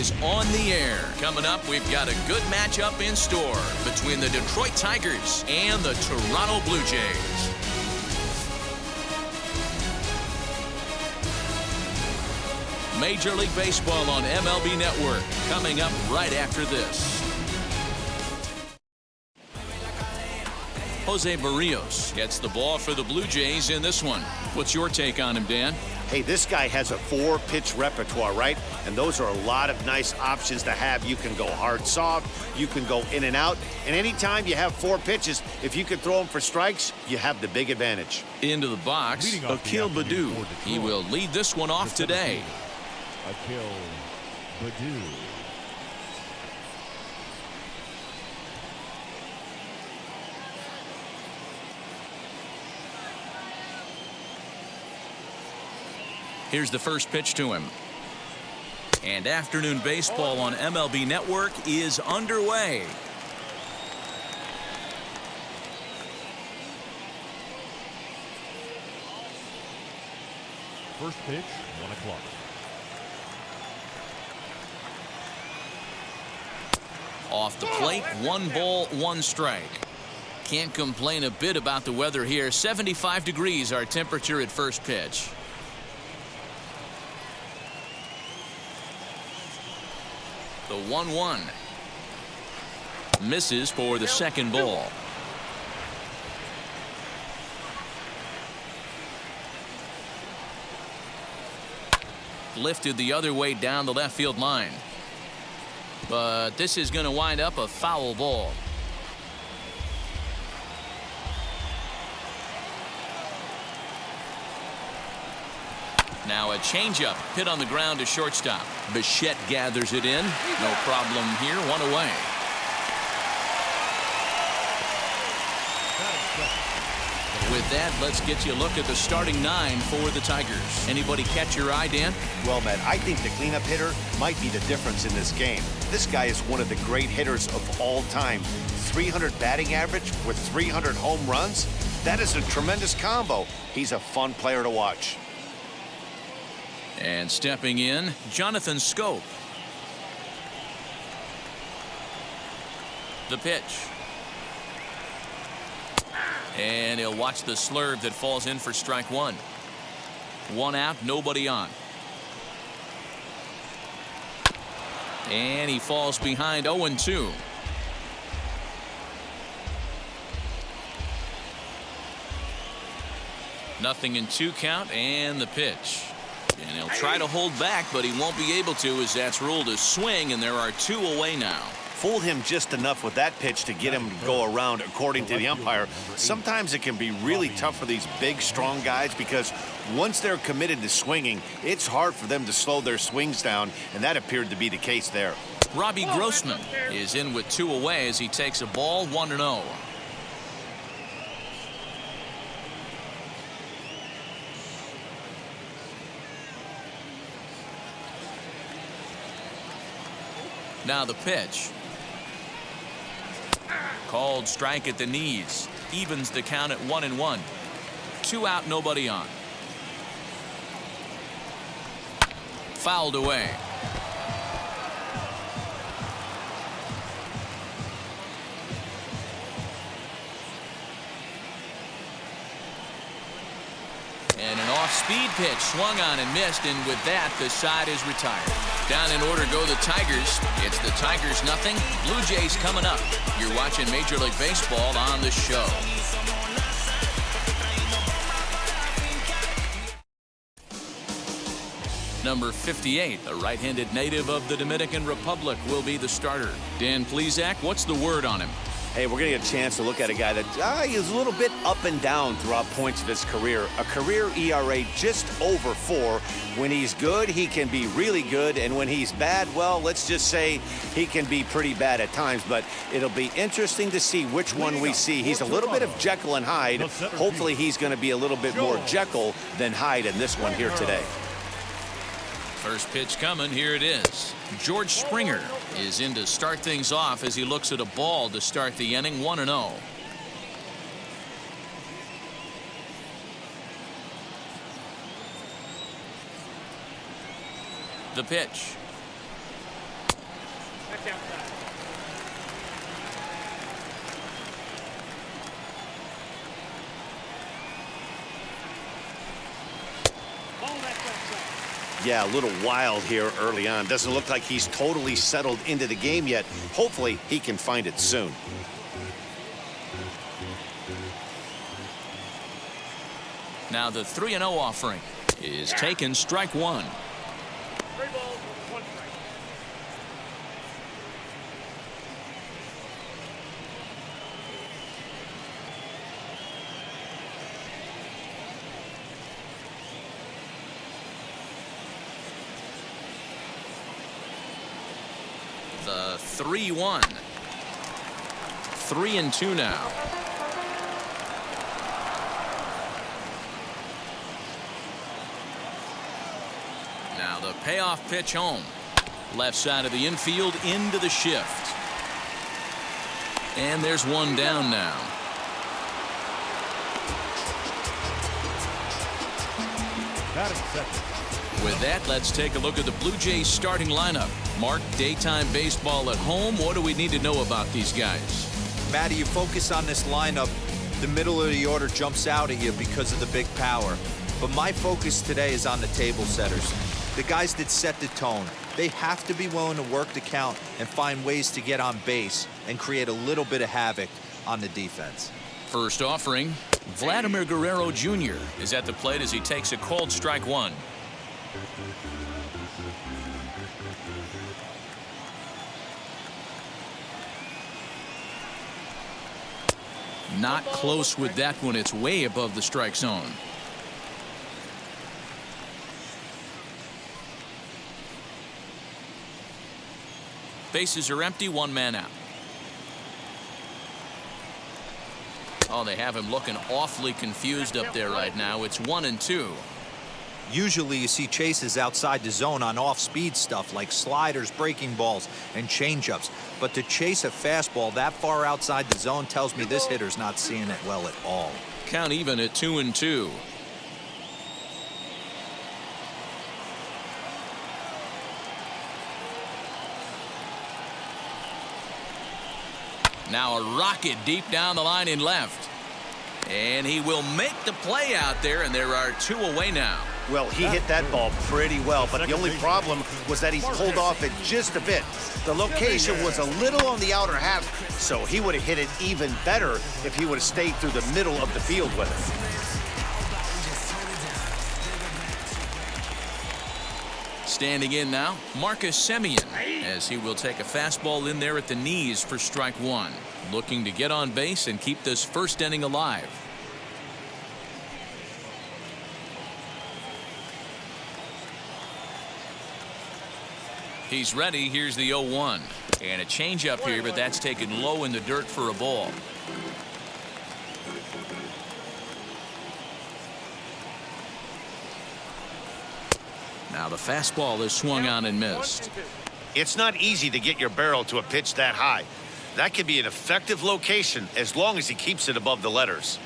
is on the air. Coming up, we've got a good matchup in store between the Detroit Tigers and the Toronto Blue Jays. Major League Baseball on MLB Network coming up right after this. Jose Barrios gets the ball for the Blue Jays in this one. What's your take on him, Dan? Hey, this guy has a 4-pitch repertoire, right? And those are a lot of nice options to have. You can go hard, soft. You can go in and out. And anytime you have 4 pitches, if you can throw them for strikes, you have the big advantage. Into the box, Akil Baddoo. He will lead this one off today. Akil Baddoo. Here's the first pitch to him. And afternoon baseball on MLB Network is underway. First pitch, 1 o'clock. Off the plate, 1 ball, 1 strike. Can't complain a bit about the weather here. 75 degrees our temperature at first pitch. The 1-1. Misses for the second ball. Lifted the other way down the left field line. But this is going to wind up a foul ball. Now a changeup hit on the ground to shortstop. Bichette gathers it in. No problem here. 1 away. With that, let's get you a look at the starting 9 for the Tigers. Anybody catch your eye, Dan? Well, Matt, I think the cleanup hitter might be the difference in this game. This guy is one of the great hitters of all time. 300 batting average with 300 home runs. That is a tremendous combo. He's a fun player to watch. And stepping in, Jonathan Scope. The pitch. And he'll watch the slurve that falls in for strike 1. 1 out, nobody on. And he falls behind 0-2. Nothing in 2 count, and the pitch. And he'll try to hold back, but he won't be able to, as that's ruled a swing, and there are 2 away now. Fooled him just enough with that pitch to get him to go around, according to the umpire. Sometimes it can be really tough for these big, strong guys because once they're committed to swinging, it's hard for them to slow their swings down, and that appeared to be the case there. Robbie Grossman is in with 2 away as he takes a ball, 1-0. Now the pitch. Called strike at the knees. Evens the count at 1-1. 2 out, nobody on. Fouled away. And an off-speed pitch swung on and missed, and with that, the side is retired. Down in order go the Tigers. It's the Tigers nothing. Blue Jays coming up. You're watching Major League Baseball on the show. Number 58, a right-handed native of the Dominican Republic, will be the starter. Dan Plesac, what's the word on him? Hey, we're going to get a chance to look at a guy that is a little bit up and down throughout points of his career. A career ERA just over 4. When he's good, he can be really good. And when he's bad, well, let's just say he can be pretty bad at times. But it'll be interesting to see which one we see. He's a little bit of Jekyll and Hyde. Hopefully he's going to be a little bit more Jekyll than Hyde in this one here today. First pitch coming. Here it is. George Springer is in to start things off as he looks at a ball to start the inning. 1-0. The pitch. Yeah, a little wild here early on. Doesn't look like he's totally settled into the game yet. Hopefully, he can find it soon. Now the 3-0 offering is taken, strike one. 3 balls, 1 strike. The 3-1. 3-2 now. Now the payoff pitch home. Left side of the infield into the shift. And there's one down now. Batting second. With that, let's take a look at the Blue Jays starting lineup. Mark, daytime baseball at home. What do we need to know about these guys? Matty, you focus on this lineup, the middle of the order jumps out at you because of the big power. But my focus today is on the table setters, the guys that set the tone. They have to be willing to work the count and find ways to get on base and create a little bit of havoc on the defense. First offering, Vladimir Guerrero Jr. is at the plate as he takes a called strike one. Not close with that one. It's way above the strike zone. Bases are empty, 1 man out. Oh, they have him looking awfully confused up there right now. It's 1-2. Usually you see chases outside the zone on off-speed stuff like sliders, breaking balls, and changeups. But to chase a fastball that far outside the zone tells me this hitter's not seeing it well at all. Count even at 2-2. Now a rocket deep down the line in left. And he will make the play out there, and there are 2 away now. Well, he hit that ball pretty well, but the only problem was that he pulled off it just a bit. The location was a little on the outer half, so he would have hit it even better if he would have stayed through the middle of the field with it. Standing in now, Simeon, as he will take a fastball in there at the knees for strike one. Looking to get on base and keep this first inning alive. He's ready. Here's the 0-1. And a changeup here, but that's taken low in the dirt for a ball. Now the fastball is swung on and missed. It's not easy to get your barrel to a pitch that high. That could be an effective location as long as he keeps it above the letters.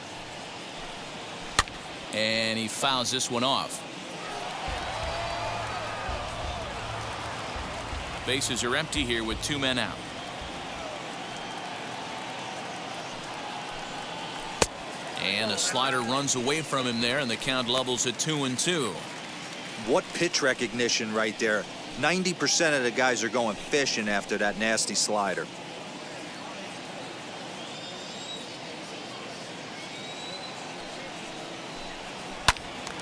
And he fouls this one off. Bases are empty here with 2 men out. And a slider runs away from him there, and the count levels at 2-2. What pitch recognition right there. 90% of the guys are going fishing after that nasty slider.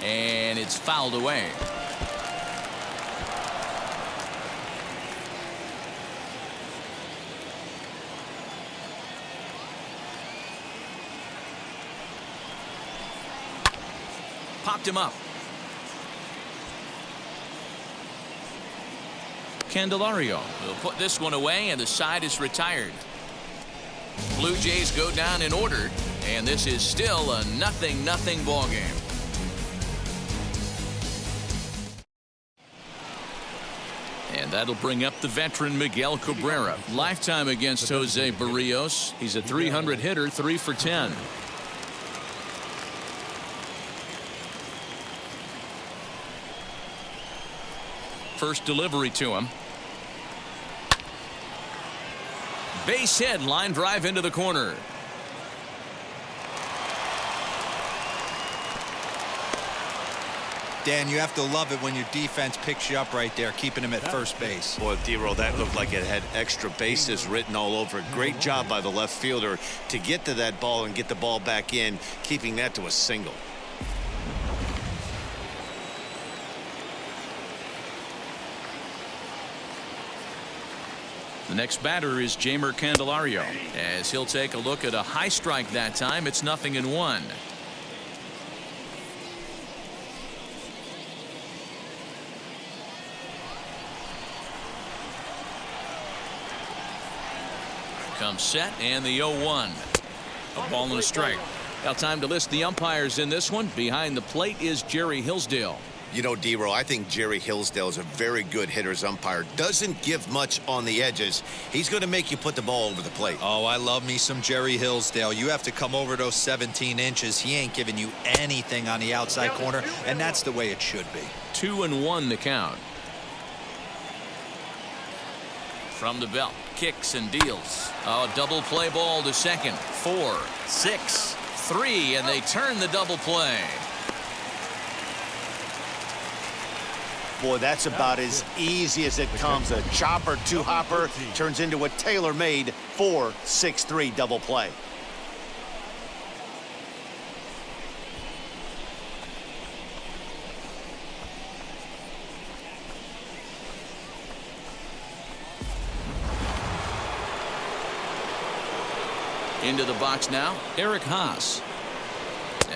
And it's fouled away. Popped him up. Candelario will put this one away, and the side is retired. Blue Jays go down in order, and this is still a 0-0 ball game. And that'll bring up the veteran Miguel Cabrera. Lifetime against Jose Barrios. He's a 300 hitter, 3 for 10. First delivery to him. Base hit, line drive into the corner. Dan, you have to love it when your defense picks you up right there, keeping him at first base. Boy, D-Roll, that looked like it had extra bases written all over it. Great job by the left fielder to get to that ball and get the ball back in, keeping that to a single. The next batter is Jeimer Candelario. As he'll take a look at a high strike that time, it's 0-1. Comes set and the 0-1. A ball and a strike. Now time to list the umpires in this one. Behind the plate is Jerry Hillsdale. You know, D-Roll, I think Jerry Hillsdale is a very good hitter's umpire. Doesn't give much on the edges. He's going to make you put the ball over the plate. Oh, I love me some Jerry Hillsdale. You have to come over those 17 inches. He ain't giving you anything on the outside corner, and that's the way it should be. 2-1 the count. From the belt, kicks and deals. Oh, double play ball to second. 4, 6, 3, and they turn the double play. Boy, that's about as easy as it comes. A chopper two-hopper turns into a tailor-made 4-6-3 double play. Into the box now, Eric Haas.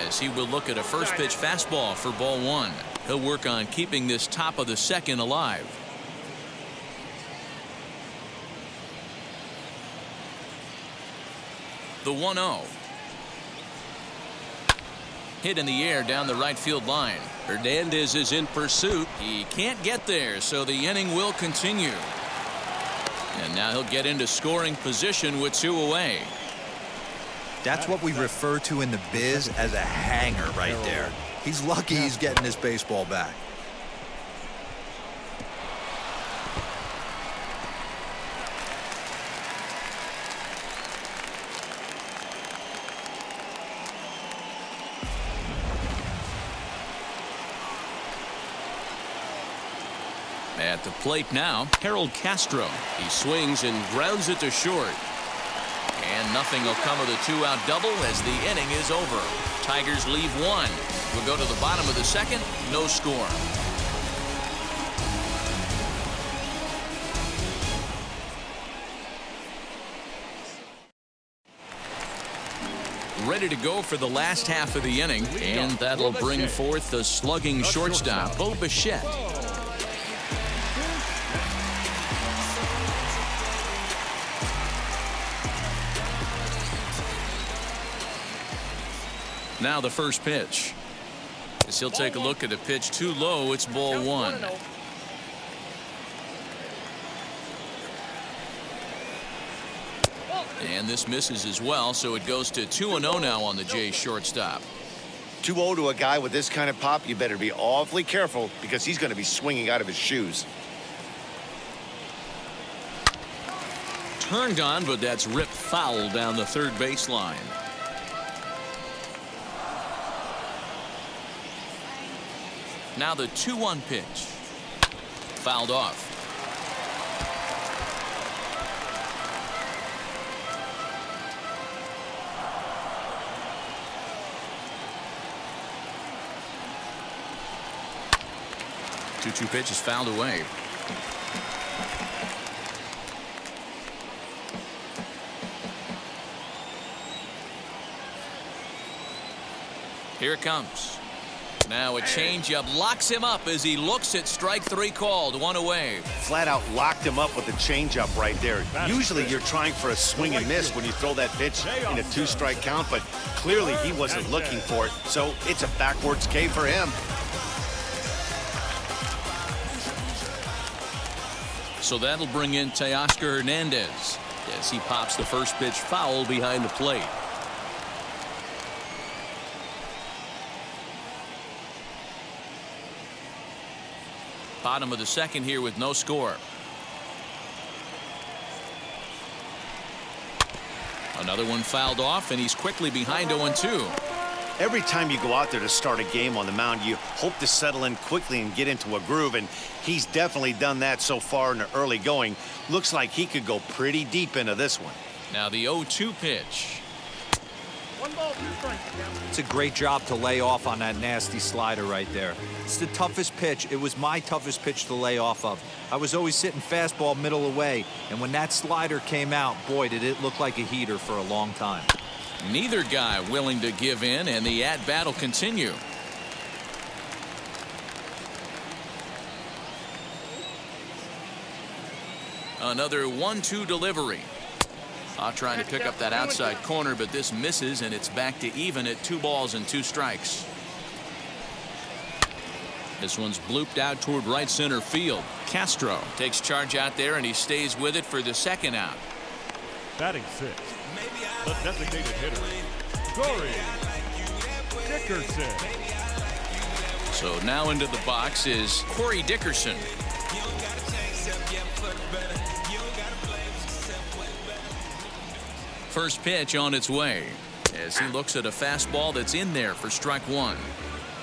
As he will look at a first pitch fastball for ball 1. He'll work on keeping this top of the second alive. The 1-0. Hit in the air down the right field line. Hernandez is in pursuit. He can't get there, so the inning will continue. And now he'll get into scoring position with 2 away. That's what we refer to in the biz as a hanger right there. He's lucky he's getting his baseball back. At the plate now, Harold Castro. He swings and grounds it to short. And nothing will come of the 2-out double as the inning is over. Tigers leave 1. We'll go to the bottom of the second. No score. Ready to go for the last half of the inning. And that'll bring forth the slugging shortstop, Bo Bichette. Now the first pitch. As he'll take a look at a pitch too low, it's ball 1. And this misses as well, so it goes to 2-0 now on the Jays shortstop. 2-0 to a guy with this kind of pop, you better be awfully careful because he's going to be swinging out of his shoes. Turned on, but that's ripped foul down the third baseline. Now the 2-1 pitch. Fouled off. Two pitch is fouled away. Here it comes. Now a changeup locks him up as he looks at strike 3 called. 1 away. Flat out locked him up with a changeup right there. Usually you're trying for a swing and miss when you throw that pitch in a 2-strike count, but clearly he wasn't looking for it, so it's a backwards K for him. So that'll bring in Teoscar Hernandez as he pops the first pitch foul behind the plate. Bottom of the second here with no score. Another one fouled off, and he's quickly behind 0-2. Every time you go out there to start a game on the mound, you hope to settle in quickly and get into a groove, and he's definitely done that so far in the early going. Looks like he could go pretty deep into this one. Now the 0-2 pitch. 1 ball, 2 strikes. It's a great job to lay off on that nasty slider right there. It's the toughest pitch. It was my toughest pitch to lay off of. I was always sitting fastball middle away, and when that slider came out, boy, did it look like a heater for a long time. Neither guy willing to give in, and the at-bat will continue. Another 1-2 delivery. Trying to pick up that outside corner, but this misses, and it's back to even at 2 balls and 2 strikes. This one's blooped out toward right center field. Castro takes charge out there, and he stays with it for the second out. Batting 6th, the designated hitter, Dickerson. So now into the box is Dickerson. First pitch on its way as he looks at a fastball that's in there for strike 1.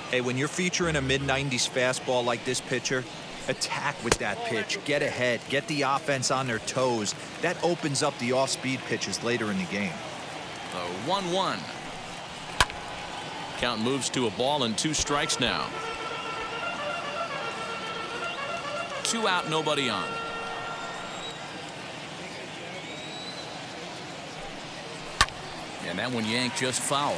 Hey, when you're featuring a mid-90s fastball like this pitcher, attack with that pitch. Get ahead. Get the offense on their toes. That opens up the off-speed pitches later in the game. The 1-1. Count moves to a ball and 2 strikes now. 2 out, nobody on. And that one yanked just foul.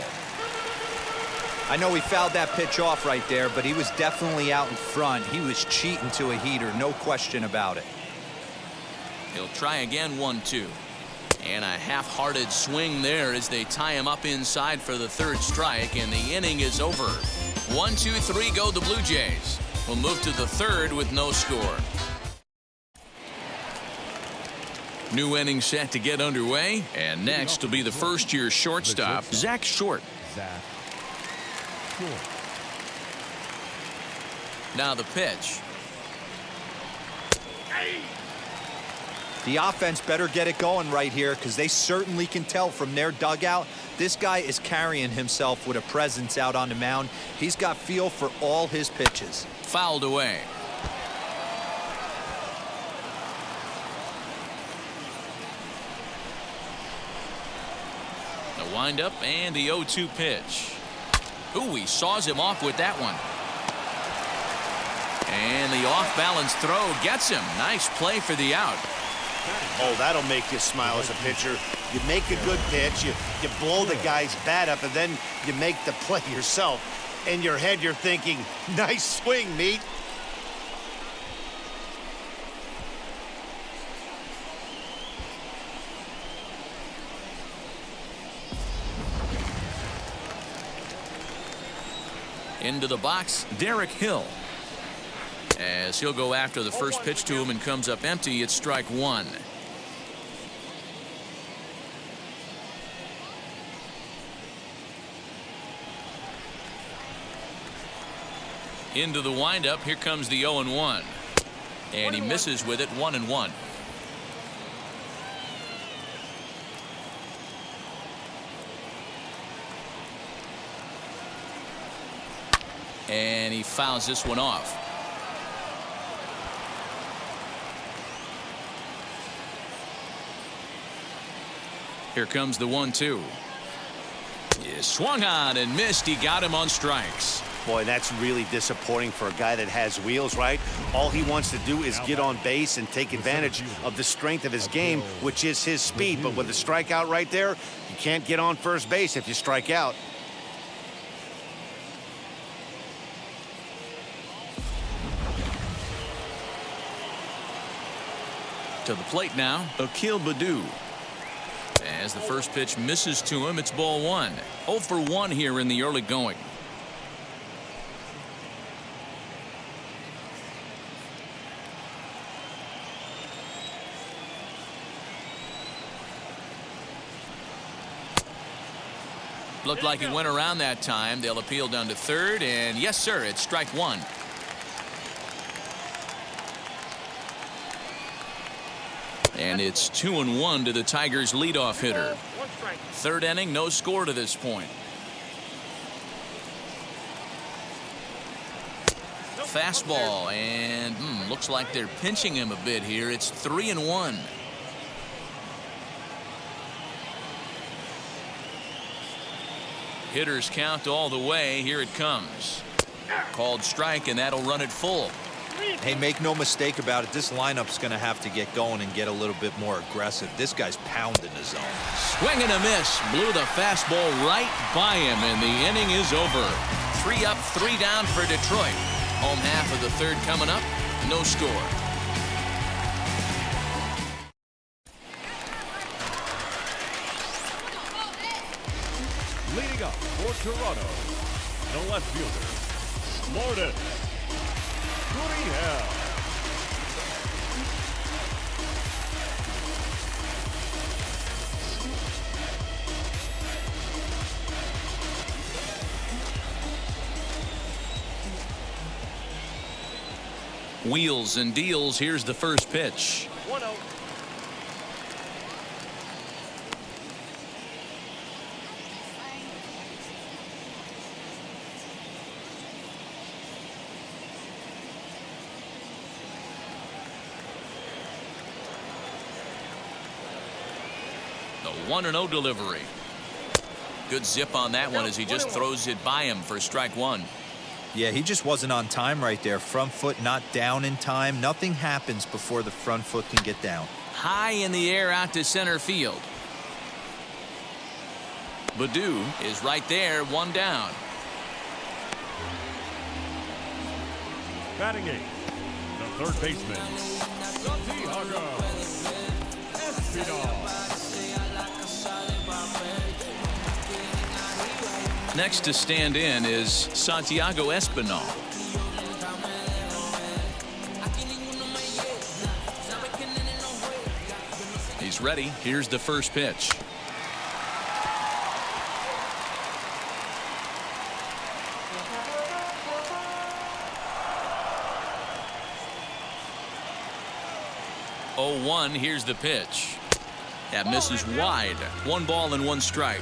I know he fouled that pitch off right there, but he was definitely out in front. He was cheating to a heater, no question about it. He'll try again, 1-2. And a half-hearted swing there as they tie him up inside for the 3rd strike, and the inning is over. 1, 2, 3 go the Blue Jays. We'll move to the 3rd with no score. New inning set to get underway, and next will be the first-year shortstop, Zach Short. Now the pitch. The offense better get it going right here, because they certainly can tell from their dugout this guy is carrying himself with a presence out on the mound. He's got feel for all his pitches. Fouled away. The windup and the 0-2 pitch. Ooh, he saws him off with that one. And the off-balance throw gets him. Nice play for the out. Oh, that'll make you smile as a pitcher. You make a good pitch, you blow the guy's bat up, and then you make the play yourself. In your head, you're thinking, nice swing, meat. Into the box, Derek Hill. As he'll go after the first pitch to him and comes up empty, it's strike 1. Into the windup, here comes the 0-1. And he misses with it, 1-1. And he fouls this one off. Here comes the 1-2. He swung on and missed. He got him on strikes. Boy, that's really disappointing for a guy that has wheels, right? All he wants to do is get on base and take advantage of the strength of his game, which is his speed. But with the strikeout right there, you can't get on first base if you strike out. To the plate now, Akil Baddoo. As the first pitch misses to him, it's ball 1. 0 for 1 here in the early going. Looked like he went around that time. They'll appeal down to 3rd, and yes, sir, it's strike 1. And it's 2-1 to the Tigers' leadoff hitter. One strike. Third inning, no score to this point. Fastball, and looks like they're pinching him a bit here. It's 3-1. Hitters count all the way. Here it comes. Called strike, and that'll run it full. Hey, make no mistake about it. This lineup's going to have to get going and get a little bit more aggressive. This guy's pounding the zone. Swing and a miss. Blew the fastball right by him, and the inning is over. 3 up, 3 down for Detroit. Home half of the third coming up. No score. Leading up for Toronto, the left fielder, Lourdes Guriel. Wheels and deals. Here's the first pitch. 1-0. The 1-0 delivery. Good zip on that one as he just throws it by him for strike one. Yeah, he just wasn't on time right there. Front foot not down in time. Nothing happens before the front foot can get down. High in the air out to center field. Baddoo is right there, 1 down. Batting 8, the third baseman, Santiago Espinal. Next to stand in is Santiago Espinal. He's ready. Here's the first pitch. Oh, 1. Here's the pitch. That misses wide. 1 ball and 1 strike.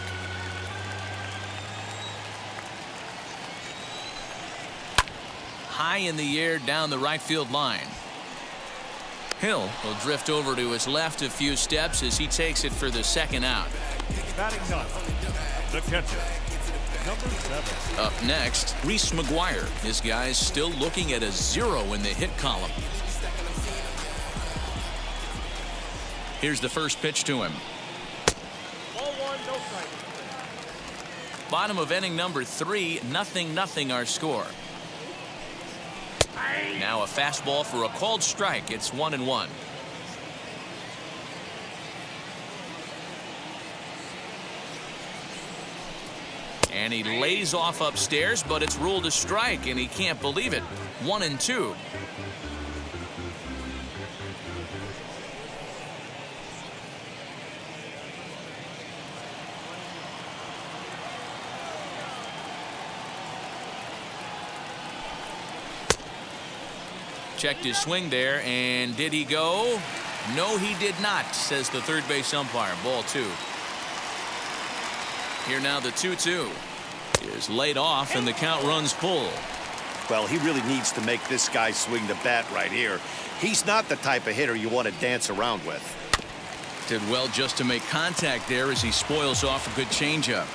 High in the air down the right field line. Hill will drift over to his left a few steps as he takes it for the second out. Batting 9, the catcher, number 7. Up next, Reese Maguire. This guy's still looking at a 0 in the hit column. Here's the first pitch to him. Ball 1, no strike. Bottom of inning number 3, 0-0 our score. Now a fastball for a called strike. It's 1-1. And he lays off upstairs, but it's ruled a strike, and he can't believe it. 1-2. Checked his swing there, and did he go? No, he did not, says the third base umpire. Ball 2. Here now the 2-2 is laid off, and the count runs full. Well, he really needs to make this guy swing the bat right here. He's not the type of hitter you want to dance around with. Did well just to make contact there as he spoils off a good changeup.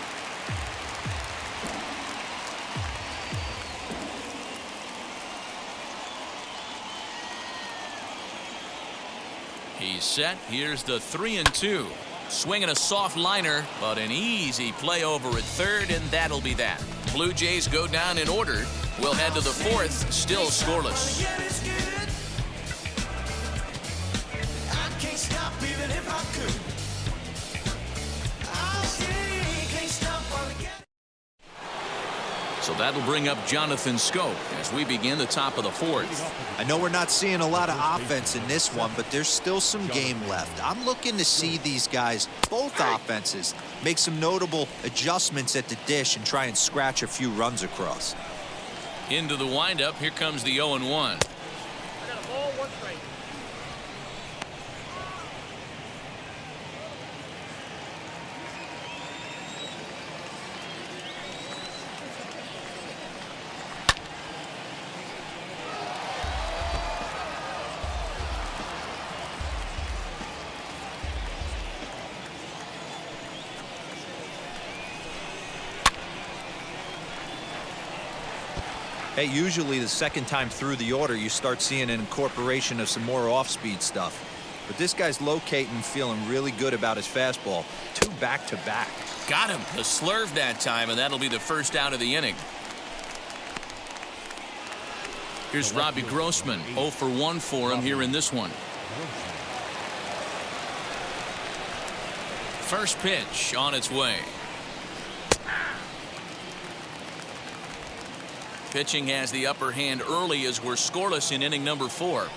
He's set. Here's the 3-2. Swinging a soft liner, but an easy play over at third, and that'll be that. Blue Jays go down in order. We'll head to the 4th, still scoreless. So that'll bring up Jonathan Scope as we begin the top of the 4th. I know we're not seeing a lot of offense in this one, but there's still some game left. I'm looking to see these guys, both offenses, make some notable adjustments at the dish and try and scratch a few runs across. Into the windup. Here comes the 0-1. I got a ball, 1 strike. Hey, usually the second time through the order, you start seeing an incorporation of some more off-speed stuff. But this guy's locating, feeling really good about his fastball. 2 back-to-back. Got him. A slurve that time, and that'll be the first out of the inning. Here's Robbie Grossman. 0 for 1 for him here in this one. First pitch on its way. Pitching has the upper hand early as we're scoreless in inning number 4.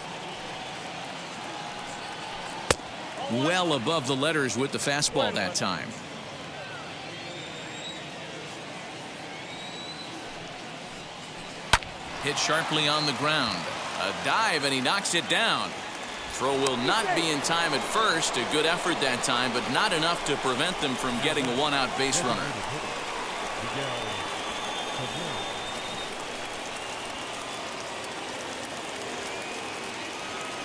Well above the letters with the fastball that time. Hit sharply on the ground. A dive, and he knocks it down. Throw will not be in time at first. A good effort that time, but not enough to prevent them from getting a one-out base runner.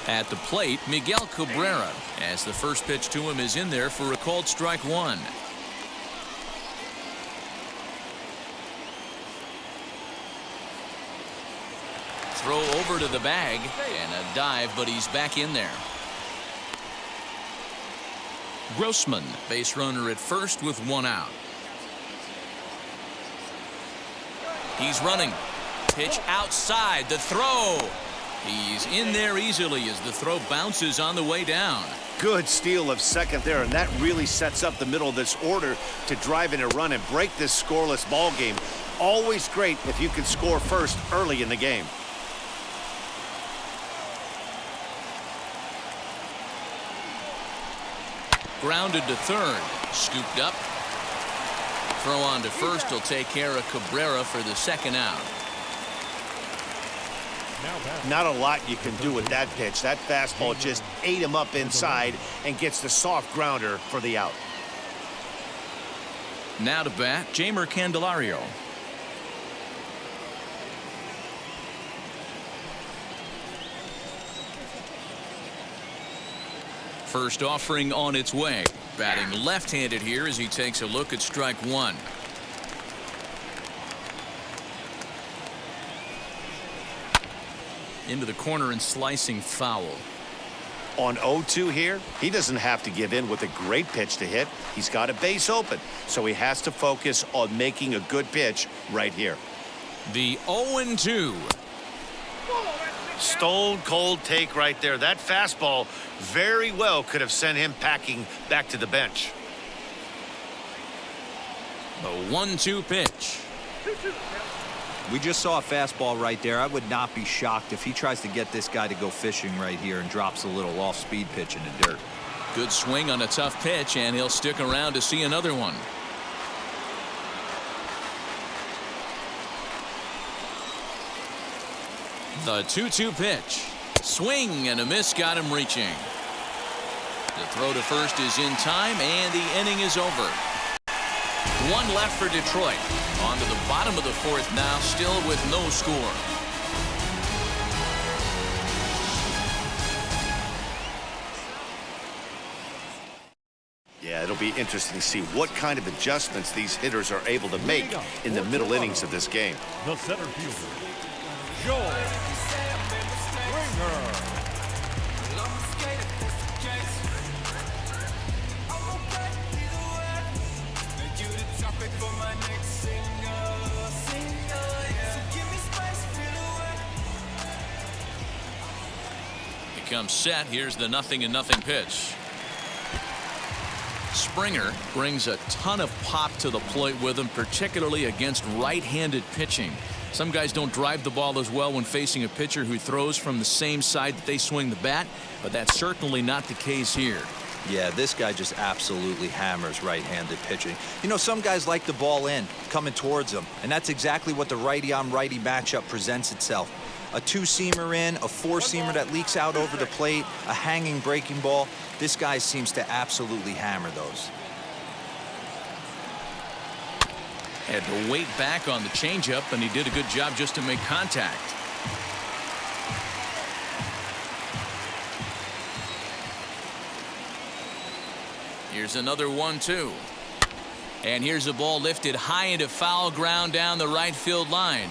At the plate, Miguel Cabrera, as the first pitch to him is in there for a called strike 1. Throw over to the bag, and a dive, but he's back in there. Grossman, base runner at first with 1 out. He's running. Pitch outside. The throw. He's in there easily as the throw bounces on the way down. Good steal of second there, and that really sets up the middle of this order to drive in a run and break this scoreless ball game. Always great if you can score first early in the game. Grounded to third. Scooped up. Throw on to first will take care of Cabrera for the second out. Not a lot you can do with that pitch. That fastball just ate him up inside and gets the soft grounder for the out. Now to bat, Jeimer Candelario. First offering on its way. Batting left-handed here as he takes a look at strike 1. Into the corner and slicing foul. On 0-2 here, he doesn't have to give in with a great pitch to hit. He's got a base open, so he has to focus on making a good pitch right here. The 0-2. Stone cold take right there. That fastball very well could have sent him packing back to the bench. The 1-2 pitch. We just saw a fastball right there. I would not be shocked if he tries to get this guy to go fishing right here and drops a little off-speed pitch in the dirt. Good swing on a tough pitch, and he'll stick around to see another one. The 2-2 pitch. Swing and a miss got him reaching. The throw to first is in time, and the inning is over. 1 left for Detroit. On to the bottom of the 4th now, still with no score. Yeah, it'll be interesting to see what kind of adjustments these hitters are able to make in the middle innings of this game. The center fielder, Joe Springer. He comes set. Here's the 0-0 pitch. Springer brings a ton of pop to the plate with him, particularly against right-handed pitching. Some guys don't drive the ball as well when facing a pitcher who throws from the same side that they swing the bat, but that's certainly not the case here. Yeah, this guy just absolutely hammers right-handed pitching. You know, some guys like the ball in, coming towards them, and that's exactly what the righty-on-righty matchup presents itself. A 2-seamer in, a 4-seamer that leaks out over the plate, a hanging breaking ball. This guy seems to absolutely hammer those. Had to wait back on the changeup, and he did a good job just to make contact. Here's another 1-2. And here's a ball lifted high into foul ground down the right field line.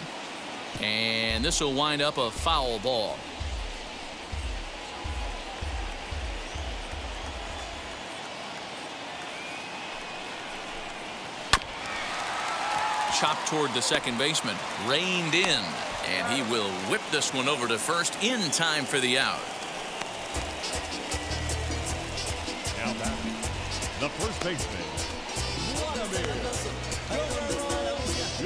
And this will wind up a foul ball. Chopped toward the second baseman. Reined in. And he will whip this one over to first in time for the out. Now back, the first baseman, Vladimir Guerrero Jr.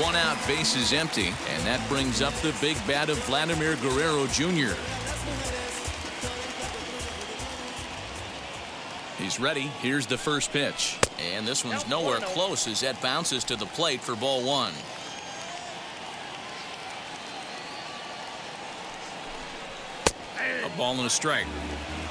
One out, bases empty, and that brings up the big bat of Vladimir Guerrero Jr. He's ready. Here's the first pitch. And this one's nowhere close as that bounces to the plate for ball one. A ball and a strike.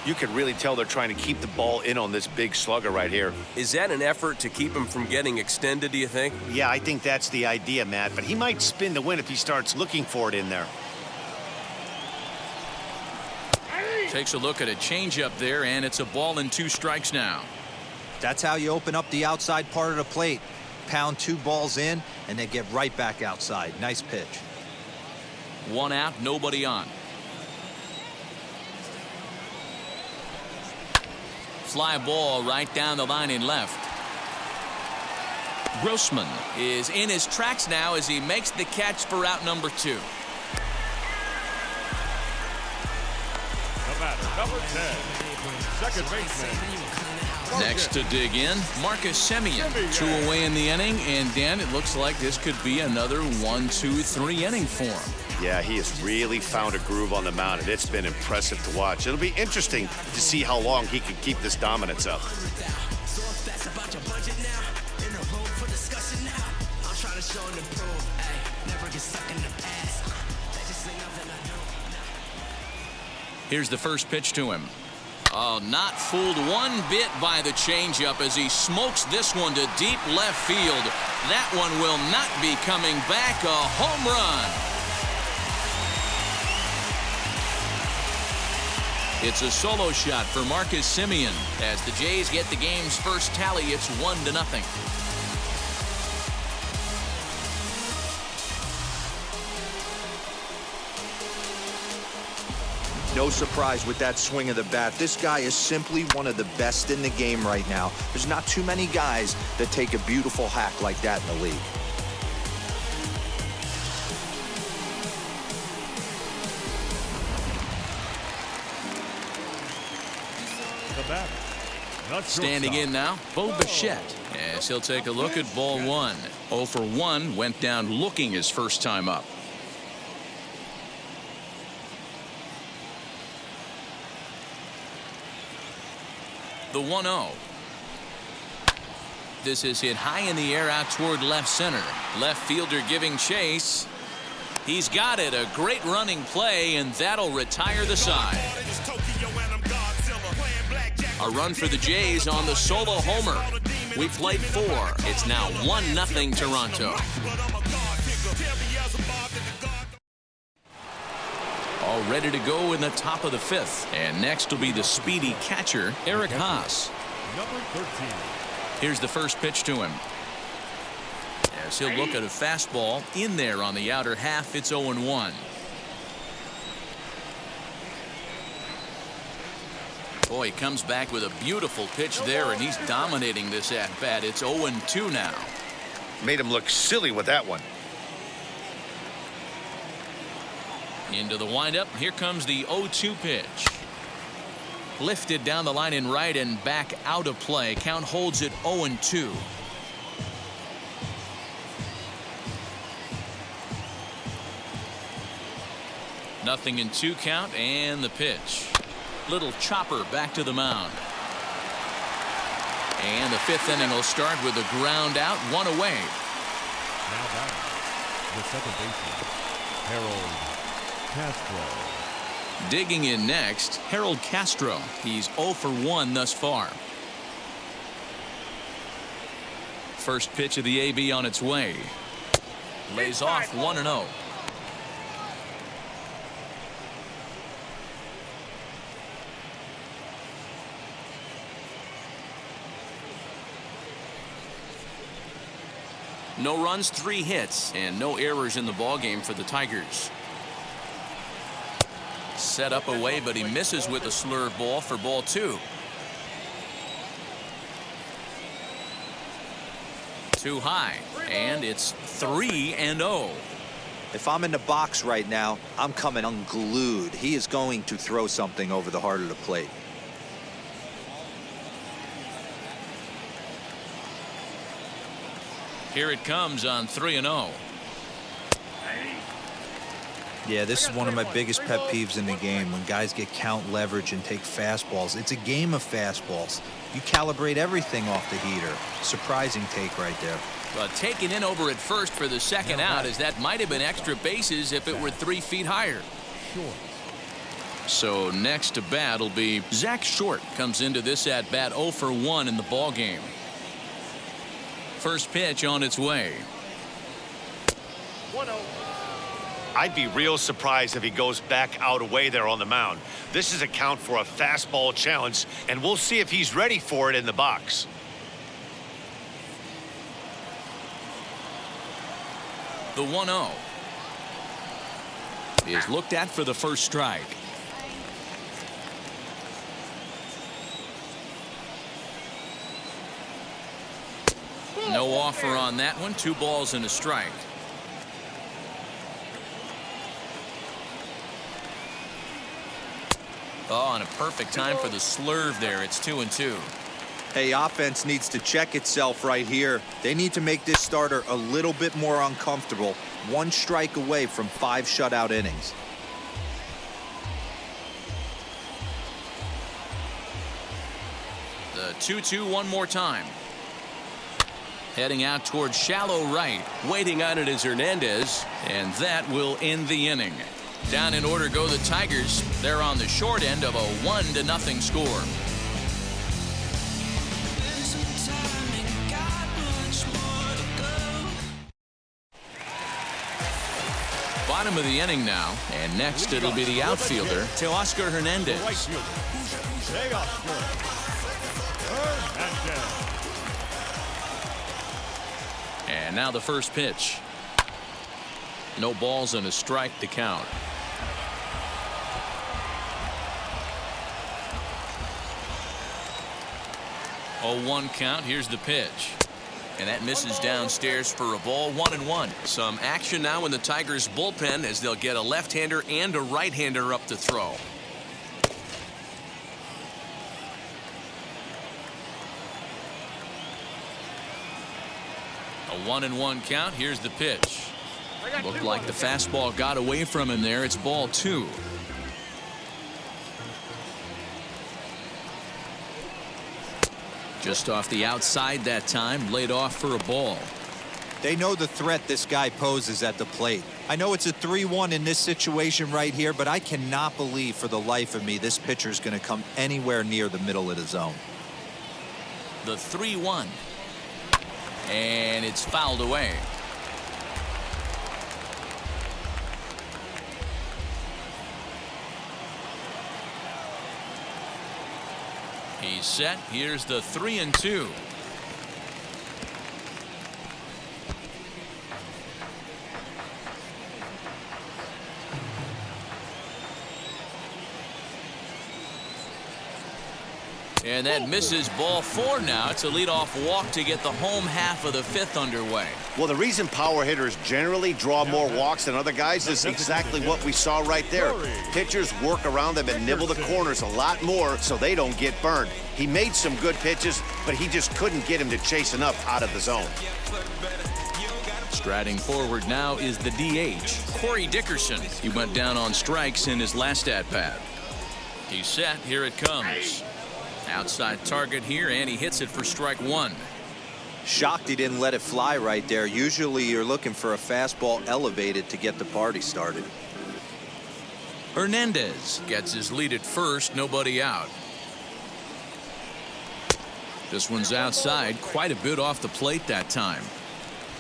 You can really tell they're trying to keep the ball in on this big slugger right here. Is that an effort to keep him from getting extended, do you think? Yeah, I think that's the idea, Matt, but he might spin to win if he starts looking for it in there. Takes a look at a changeup there, and it's a ball and 2 strikes now. That's how you open up the outside part of the plate. Pound 2 balls in, and then get right back outside. Nice pitch. 1 out, nobody on. Fly ball right down the line in left. Grossman is in his tracks now as he makes the catch for out number 2. The batter, number 10, second baseman. Next to dig in, Marcus Simeon. 2 away in the inning, and Dan, it looks like this could be another 1, 2, 3 inning for him. Yeah, he has really found a groove on the mound, and it's been impressive to watch. It'll be interesting to see how long he can keep this dominance up. Here's the first pitch to him. Oh, not fooled one bit by the changeup as he smokes this one to deep left field. That one will not be coming back. A home run. It's a solo shot for Marcus Simeon. As the Jays get the game's first tally, it's 1-0. No surprise with that swing of the bat. This guy is simply one of the best in the game right now. There's not too many guys that take a beautiful hack like that in the league. The batter, the Standing shortstop. in now, Bo Bichette, as he'll take a look at ball 1. 0 for 1, went down looking his first time up. The 1-0. This is hit high in the air out toward left center. Left fielder giving chase. He's got it. A great running play, and that'll retire the side. A run for the Jays on the solo homer. We played 4. It's now 1-0 Toronto. All ready to go in the top of the 5th. And next will be the speedy catcher, Eric Haas. Number 13. Here's the first pitch to him. As he'll look at a fastball in there on the outer half, it's 0-1. Boy, he comes back with a beautiful pitch there, and he's dominating this at-bat. It's 0-2 now. Made him look silly with that one. Into the windup. Here comes the 0-2 pitch. Lifted down the line in right and back out of play. Count holds it 0-2. Nothing in 2 count, and the pitch. Little chopper back to the mound. And the 5th inning will start with a ground out, 1 away. Now back, the second baseman, Castro. Digging in next, Harold Castro. He's 0 for 1 thus far. First pitch of the AB on its way. Lays off 1-0. No runs, 3 hits, and no errors in the ballgame for the Tigers. Set up away, but he misses with a slurve ball for ball 2. Too high, and it's 3-0. If I'm in the box right now, I'm coming unglued. He is going to throw something over the heart of the plate. Here it comes on 3-0. Yeah, this is one of my biggest pet peeves in the game, when guys get count leverage and take fastballs. It's a game of fastballs. You calibrate everything off the heater. Surprising take right there. But taken in over at first for the second out, as that might have been extra bases if it were 3 feet higher. So next to bat will be Zach Short. Comes into this at bat 0 for 1 in the ball game. First pitch on its way. 1-0. I'd be real surprised if he goes back out away there on the mound. This is a count for a fastball challenge, and we'll see if he's ready for it in the box. The 1-0 is looked at for the first strike. No offer on that one. 2 balls and a strike. Oh, and a perfect time for the slurve there. It's 2-2. Hey, offense needs to check itself right here. They need to make this starter a little bit more uncomfortable. 1 strike away from 5 shutout innings. The 2-2 one more time. Heading out towards shallow right. Waiting on it is Hernandez. And that will end the inning. Down in order go the Tigers. They're on the short end of a 1-0 score. Bottom of the inning now, and next it'll be the outfielder, Teoscar Hernandez. Right fielder, Teoscar Hernandez. And now the first pitch. No balls and a strike to count. 0-1 count. Here's the pitch. And that misses downstairs for a ball. 1-1. Some action now in the Tigers bullpen as they'll get a left-hander and a right-hander up to throw. A 1-1 count. Here's the pitch. Looked like the fastball got away from him there. It's ball 2. Just off the outside that time, laid off for a ball. They know the threat this guy poses at the plate. I know it's a 3-1 in this situation right here, but I cannot believe for the life of me this pitcher is going to come anywhere near the middle of the zone. The 3-1. And it's fouled away. He's set. Here's the 3-2. And that misses ball 4 now. It's a leadoff walk to get the home half of the 5th underway. Well, the reason power hitters generally draw more walks than other guys is exactly what we saw right there. Pitchers work around them and nibble the corners a lot more so they don't get burned. He made some good pitches, but he just couldn't get him to chase enough out of the zone. Striding forward now is the DH, Corey Dickerson. He went down on strikes in his last at-bat. He's set. Here it comes. Outside target here, and he hits it for strike 1. Shocked he didn't let it fly right there. Usually you're looking for a fastball elevated to get the party started. Hernandez gets his lead at first, nobody out. This one's outside, quite a bit off the plate that time.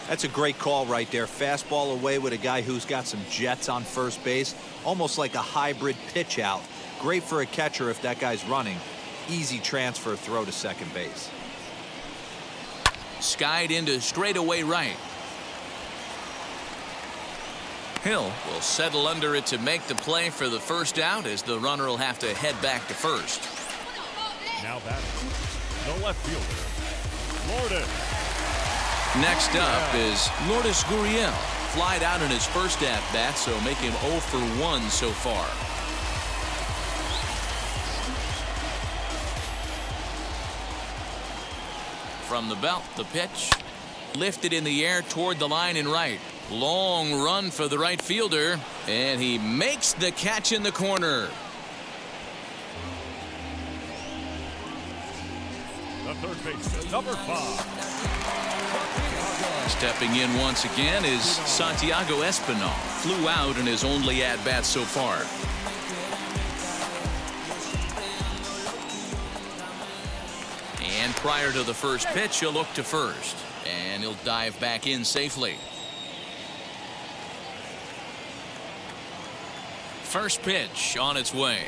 That's a great call right there. Fastball away with a guy who's got some jets on first base, almost like a hybrid pitch out. Great for a catcher if that guy's running. Easy transfer throw to second base. Skied into straightaway right. Hill will settle under it to make the play for the first out, as the runner will have to head back to first. Now batting, the left fielder, Lourdes. Next up is Lourdes Guriel. Flied out in his first at-bat, so make him 0 for 1 so far. From the belt, the pitch. Lifted in the air toward the line and right. Long run for the right fielder, and he makes the catch in the corner. The third baseman, number 5. Stepping in once again is Santiago Espinal. Flew out in his only at-bat so far. And prior to the first pitch, he'll look to first. And he'll dive back in safely. First pitch on its way.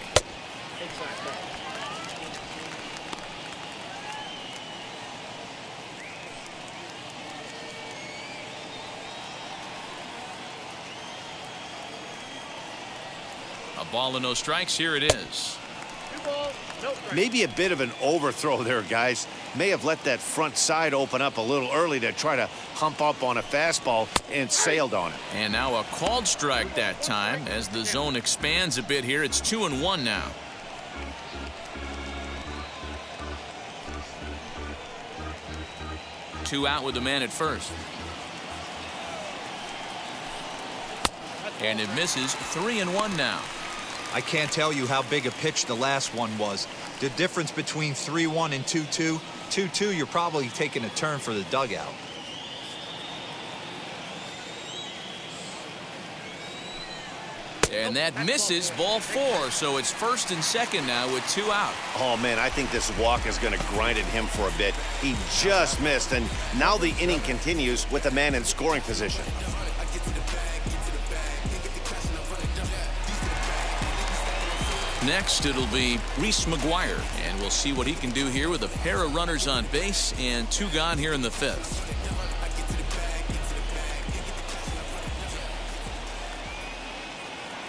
A ball and no strikes. Here it is. 2 balls, no strikes. Maybe a bit of an overthrow there, guys. May have let that front side open up a little early to try to hump up on a fastball and sailed on it. And now a called strike that time. As the zone expands a bit here, it's 2-1 now. Two out with the man at first. And it misses. 3-1 now. I can't tell you how big a pitch the last one was. The difference between 3-1 and 2-2. 2-2, you're probably taking a turn for the dugout. And that misses. Ball 4. So it's first and second now with 2 out. Oh, man, I think this walk is going to grind at him for a bit. He just missed, and now the inning continues with the man in scoring position. Next, it'll be Reese Maguire, and we'll see what he can do here with a pair of runners on base and 2 gone here in the 5th.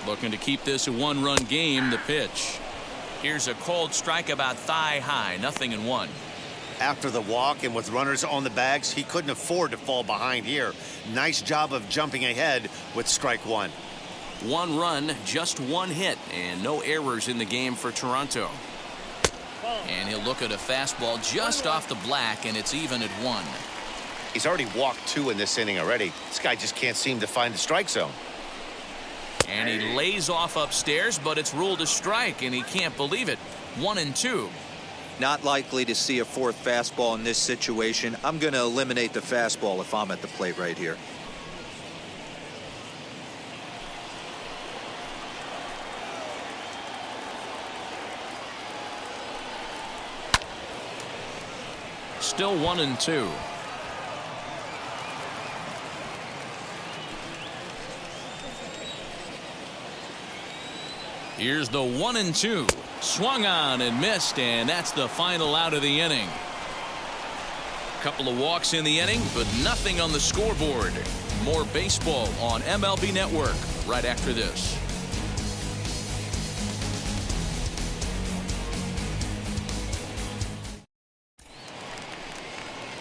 Looking to keep this a 1-run game. The pitch. Here's a cold strike about thigh high. 0-1. After the walk and with runners on the bags, he couldn't afford to fall behind here. Nice job of jumping ahead with strike 1. 1 run, just 1 hit, and no errors in the game for Toronto. And he'll look at a fastball just off the black, and it's even at 1. He's already walked 2 in this inning already. This guy just can't seem to find the strike zone. And he lays off upstairs, but it's ruled a strike, and he can't believe it. 1-2. Not likely to see a 4th fastball in this situation. I'm going to eliminate the fastball if I'm at the plate right here. Still 1-2. Here's the 1-2. Swung on and missed, and that's the final out of the inning. Couple of walks in the inning, but nothing on the scoreboard. More baseball on MLB Network right after this.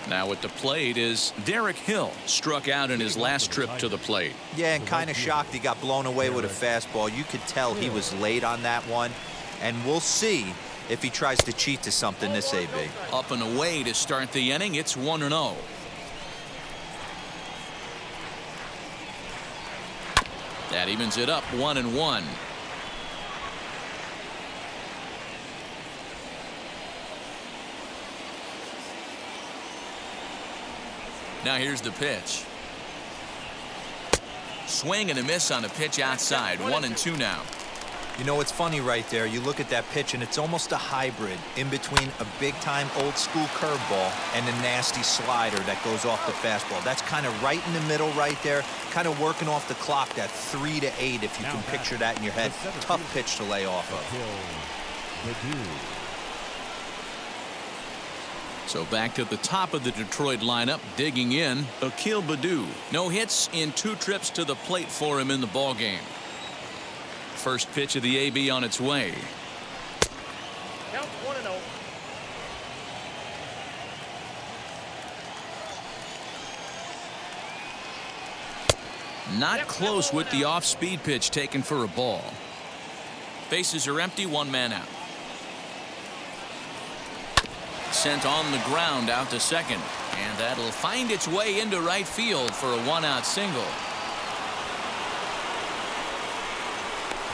Now at the plate is Derek Hill. Struck out in his last trip to the plate. Yeah, and kind of shocked he got blown away with a fastball. You could tell he was late on that one. And we'll see if he tries to cheat to something this AB. Up and away to start the inning. It's 1-0. That evens it up 1-1. Now here's the pitch. Swing and a miss on a pitch outside. 1-2 now. You know, it's funny right there. You look at that pitch, and it's almost a hybrid in between a big-time old-school curveball and a nasty slider that goes off the fastball. That's kind of right in the middle right there, kind of working off the clock, that 3 to 8, if you can picture that in your head. Tough pitch to lay off of. So back to the top of the Detroit lineup, digging in, Akil Baddoo. No hits in 2 trips to the plate for him in the ballgame. First pitch of the AB on its way. Count 1-0. Not close with the off-speed pitch taken for a ball. Bases are empty, 1 man out. Sent on the ground out to second, and that'll find its way into right field for a 1-out single.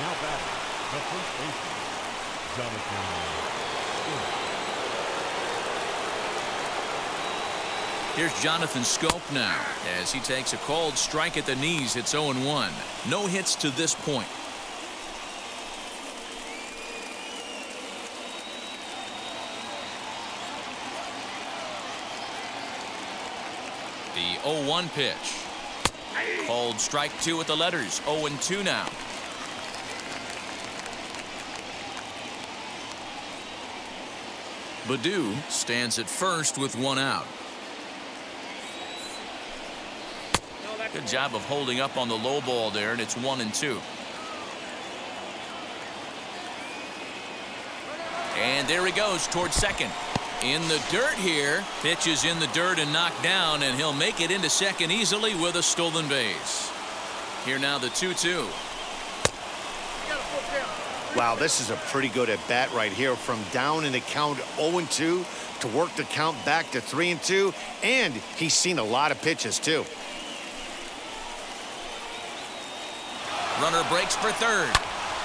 Now batting, the first baseman, Jonathan. Here's Jonathan Scope now as he takes a called strike at the knees. It's 0-1. No hits to this point. The 0-1 pitch. Called strike 2 with the letters. 0-2 now. Baddoo stands at first with 1 out. Good job of holding up on the low ball there, and it's 1-2. And there he goes towards second. In the dirt here. Pitch is in the dirt and knocked down, and he'll make it into second easily with a stolen base. Here now the 2-2. Wow, this is a pretty good at bat right here, from down in the count 0-2 to work the count back to 3-2, and he's seen a lot of pitches too. Runner breaks for third.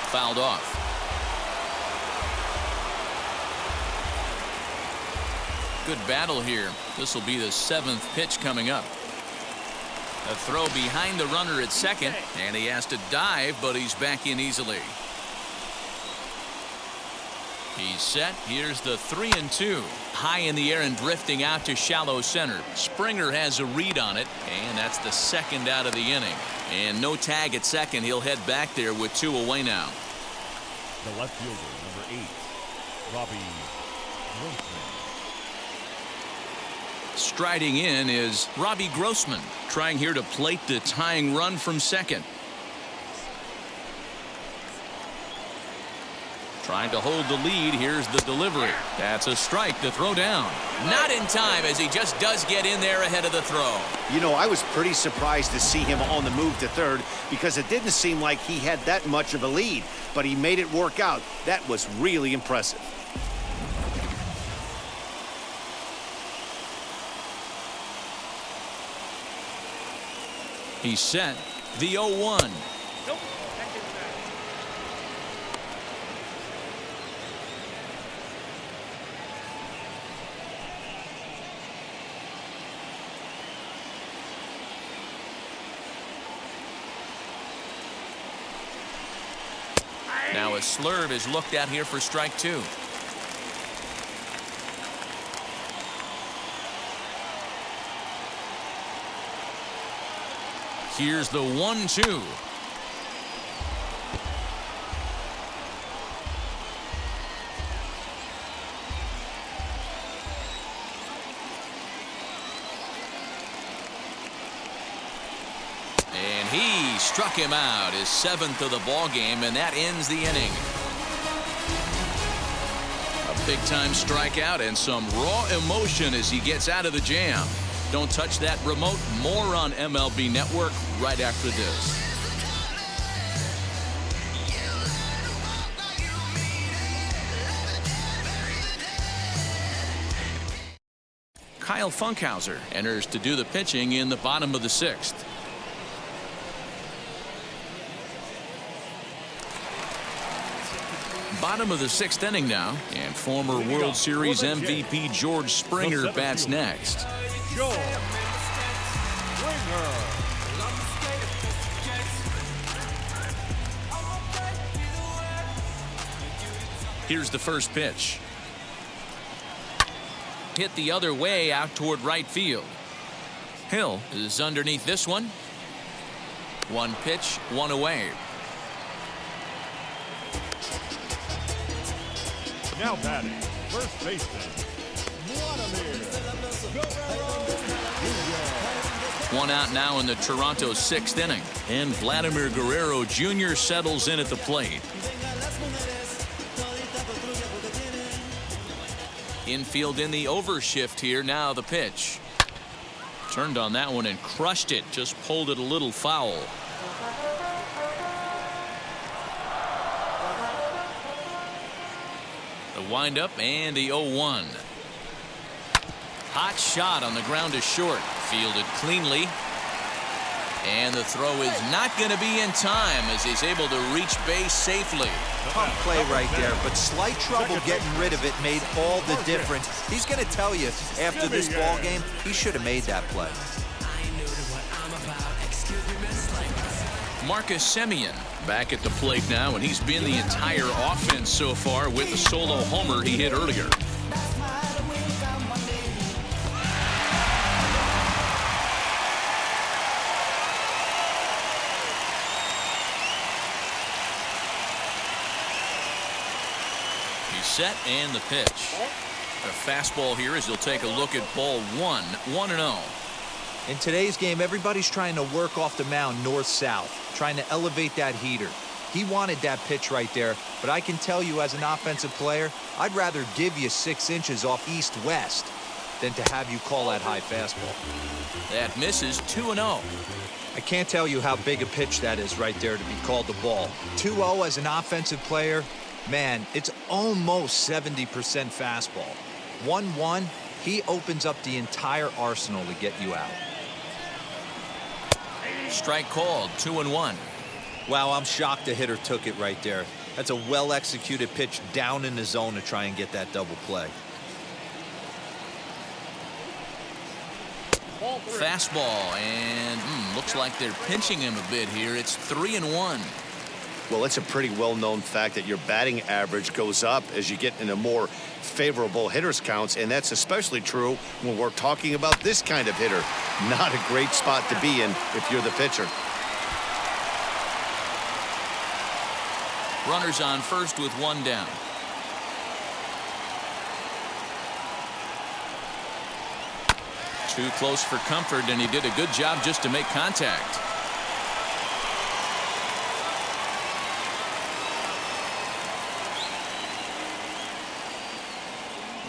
Fouled off. Good battle here. This will be the 7th pitch coming up. A throw behind the runner at second, and he has to dive, but he's back in easily. He's set. Here's the 3-2. High in the air and drifting out to shallow center. Springer has a read on it, and that's the 2nd out of the inning. And no tag at second. He'll head back there with 2 away now. The left fielder, number 8, Robbie Grossman. Striding in is Robbie Grossman, trying here to plate the tying run from second. Trying to hold the lead. Here's the delivery. That's a strike to throw down. Not in time, as he just does get in there ahead of the throw. You know, I was pretty surprised to see him on the move to third, because it didn't seem like he had that much of a lead, but he made it work out. That was really impressive. He's set. The 0-1. Nope. Now a slurve is looked at here for strike 2. Here's the 1-2. And he struck him out, his 7th of the ball game, and that ends the inning. A big-time strikeout and some raw emotion as he gets out of the jam. Don't touch that remote. More on MLB Network right after this. Kyle Funkhauser enters to do the pitching in the bottom of the 6th. Bottom of the 6th inning now, and former World Series MVP George Springer bats next. George Springer. Here's the first pitch. Hit the other way out toward right field. Hill is underneath this one. 1 pitch, 1 away. Now batting, first baseman, Vladimir Guerrero Jr. One out now in the Toronto 6th inning. And Vladimir Guerrero Jr. settles in at the plate. Infield in the overshift here. Now the pitch. Turned on that one and crushed it. Just pulled it a little foul. The windup and the 0-1. Hot shot on the ground is short. Fielded cleanly. And the throw is not going to be in time as he's able to reach base safely. Tough play right there, but slight trouble getting rid of it made all the difference. He's going to tell you after this ball game, he should have made that play. Marcus Simeon back at the plate now, and he's been the entire offense so far with the solo homer he hit earlier. Set and the pitch. A fastball here as he'll take a look at ball 1, 1-0. In today's game, everybody's trying to work off the mound north-south, trying to elevate that heater. He wanted that pitch right there, but I can tell you as an offensive player, I'd rather give you 6 inches off east-west than to have you call that high fastball. That misses 2-0. I can't tell you how big a pitch that is right there to be called the ball. 2-0 as an offensive player. Man, it's almost 70% fastball. 1-1, he opens up the entire arsenal to get you out. Strike called, 2-1. Wow, I'm shocked the hitter took it right there. That's a well-executed pitch down in the zone to try and get that double play. Fastball, and looks like they're pinching him a bit here. It's 3-1. Well, it's a pretty well-known fact that your batting average goes up as you get into more favorable hitters counts, and that's especially true when we're talking about this kind of hitter. Not a great spot to be in if you're the pitcher. Runners on first with 1 down. Too close for comfort, and he did a good job just to make contact.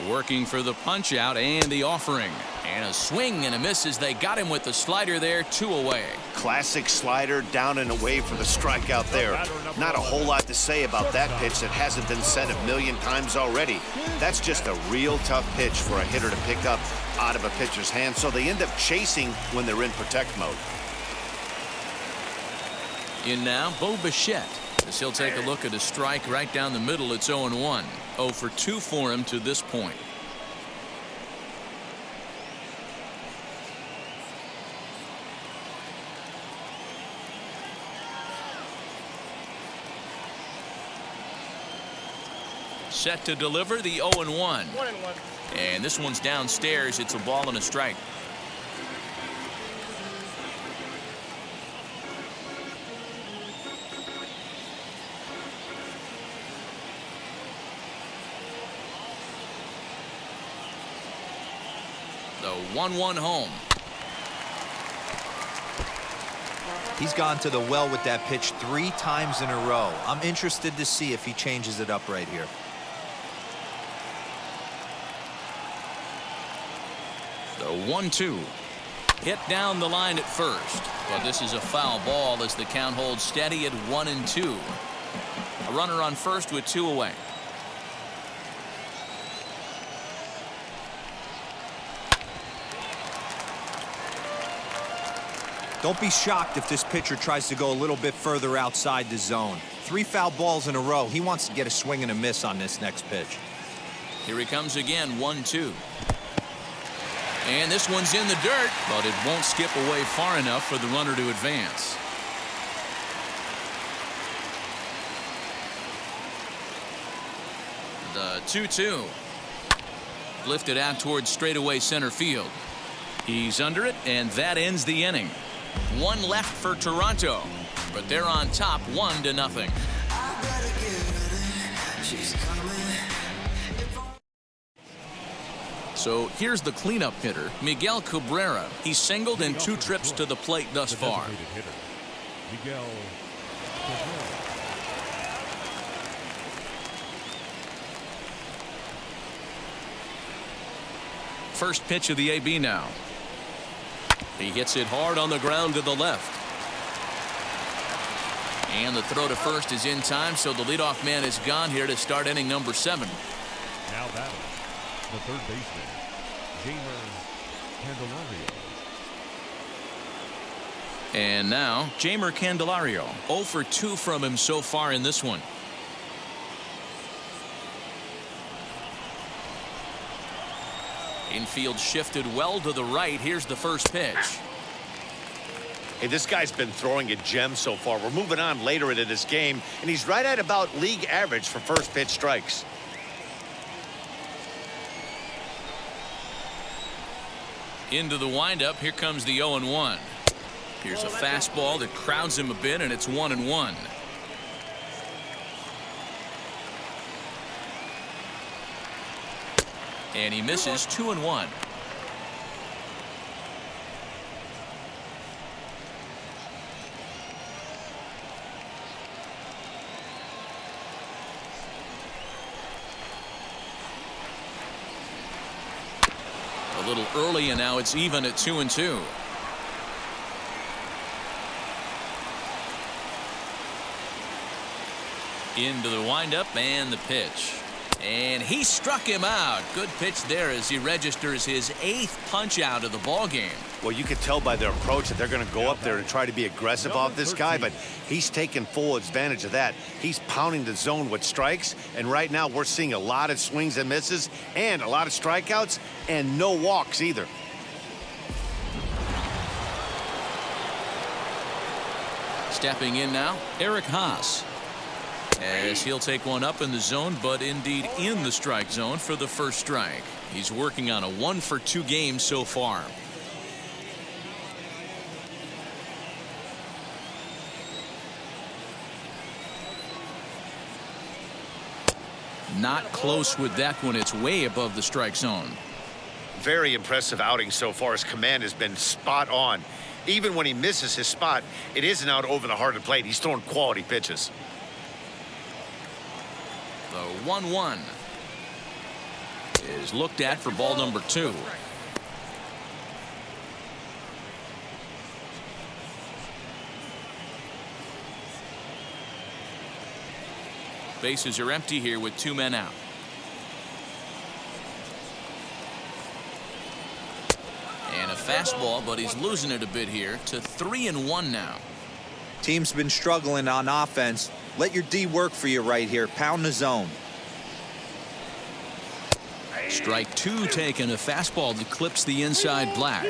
Working for the punch out and the offering, and a swing and a miss as they got him with the slider there. 2 away. Classic slider down and away for the strikeout there. Not a whole lot to say about that pitch that hasn't been said a million times already. That's just a real tough pitch for a hitter to pick up out of a pitcher's hand, so they end up chasing when they're in protect mode. In now, Bo Bichette, as he'll take a look at a strike right down the middle. It's 0-1. 0 for 2 for him to this point. Set to deliver the 0-1. And this one's downstairs. It's a ball and a strike. The 1-1 home. He's gone to the well with that pitch 3 times in a row. I'm interested to see if he changes it up right here. The 1-2. Hit down the line at first, but this is a foul ball as the count holds steady at 1-2. A runner on first with 2 away. Don't be shocked if this pitcher tries to go a little bit further outside the zone. 3 foul balls in a row. He wants to get a swing and a miss on this next pitch. Here he comes again, 1-2. And this one's in the dirt, but it won't skip away far enough for the runner to advance. The 2-2. Lifted out towards straightaway center field. He's under it, and that ends the inning. 1 left for Toronto, but they're on top 1-0. So here's the cleanup hitter, Miguel Cabrera. He's singled in 2 trips to the plate thus far. Miguel Cabrera. First pitch of the AB now. He hits it hard on the ground to the left. And the throw to first is in time, so the leadoff man is gone here to start inning number 7. Now batting, the third baseman, Jeimer Candelario. And now, Jeimer Candelario. 0 for 2 from him so far in this one. Infield shifted well to the right. Here's the first pitch. Hey, this guy's been throwing a gem so far. We're moving on later into this game, and he's right at about league average for first pitch strikes. Into the windup. Here comes the 0-1. Here's a fastball that crowds him a bit, and it's 1-1. And he misses 2-1. A little early, and now it's even at 2-2. Into the windup and the pitch. And he struck him out. Good pitch there as he registers his 8th punch out of the ball game. Well, you can tell by their approach that they're going to go up there and try to be aggressive off this guy, but he's taking full advantage of that. He's pounding the zone with strikes, and right now we're seeing a lot of swings and misses and a lot of strikeouts and no walks either. Stepping in now, Eric Haas. As he'll take one up in the zone, but indeed in the strike zone for the first strike. He's working on a 1 for 2 game so far. Not close with that one. It's way above the strike zone. Very impressive outing so far. His command has been spot on. Even when he misses his spot, it isn't out over the heart of the plate. He's throwing quality pitches. The 1-1 is looked at for ball number 2. Bases are empty here with 2 men out. And a fastball, but he's losing it a bit here to 3-1 now. Team's been struggling on offense. Let your D work for you right here. Pound the zone. Strike 2 taken. A fastball that clips the inside black.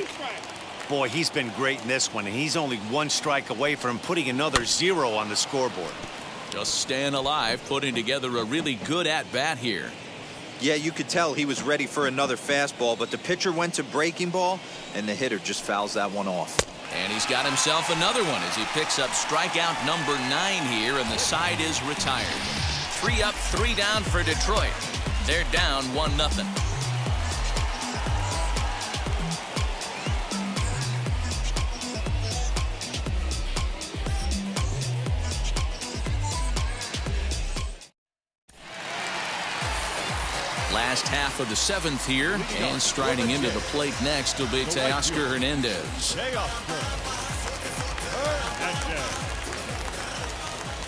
Boy, he's been great in this one, and he's only 1 strike away from putting another 0 on the scoreboard. Just staying alive, putting together a really good at-bat here. Yeah, you could tell he was ready for another fastball, but the pitcher went to breaking ball, and the hitter just fouls that one off. And he's got himself another one as he picks up strikeout number 9 here, and the side is retired. 3 up, 3 down for Detroit. They're down 1-0. Last half of the 7th here, and striding into the plate next will be Teoscar Hernandez.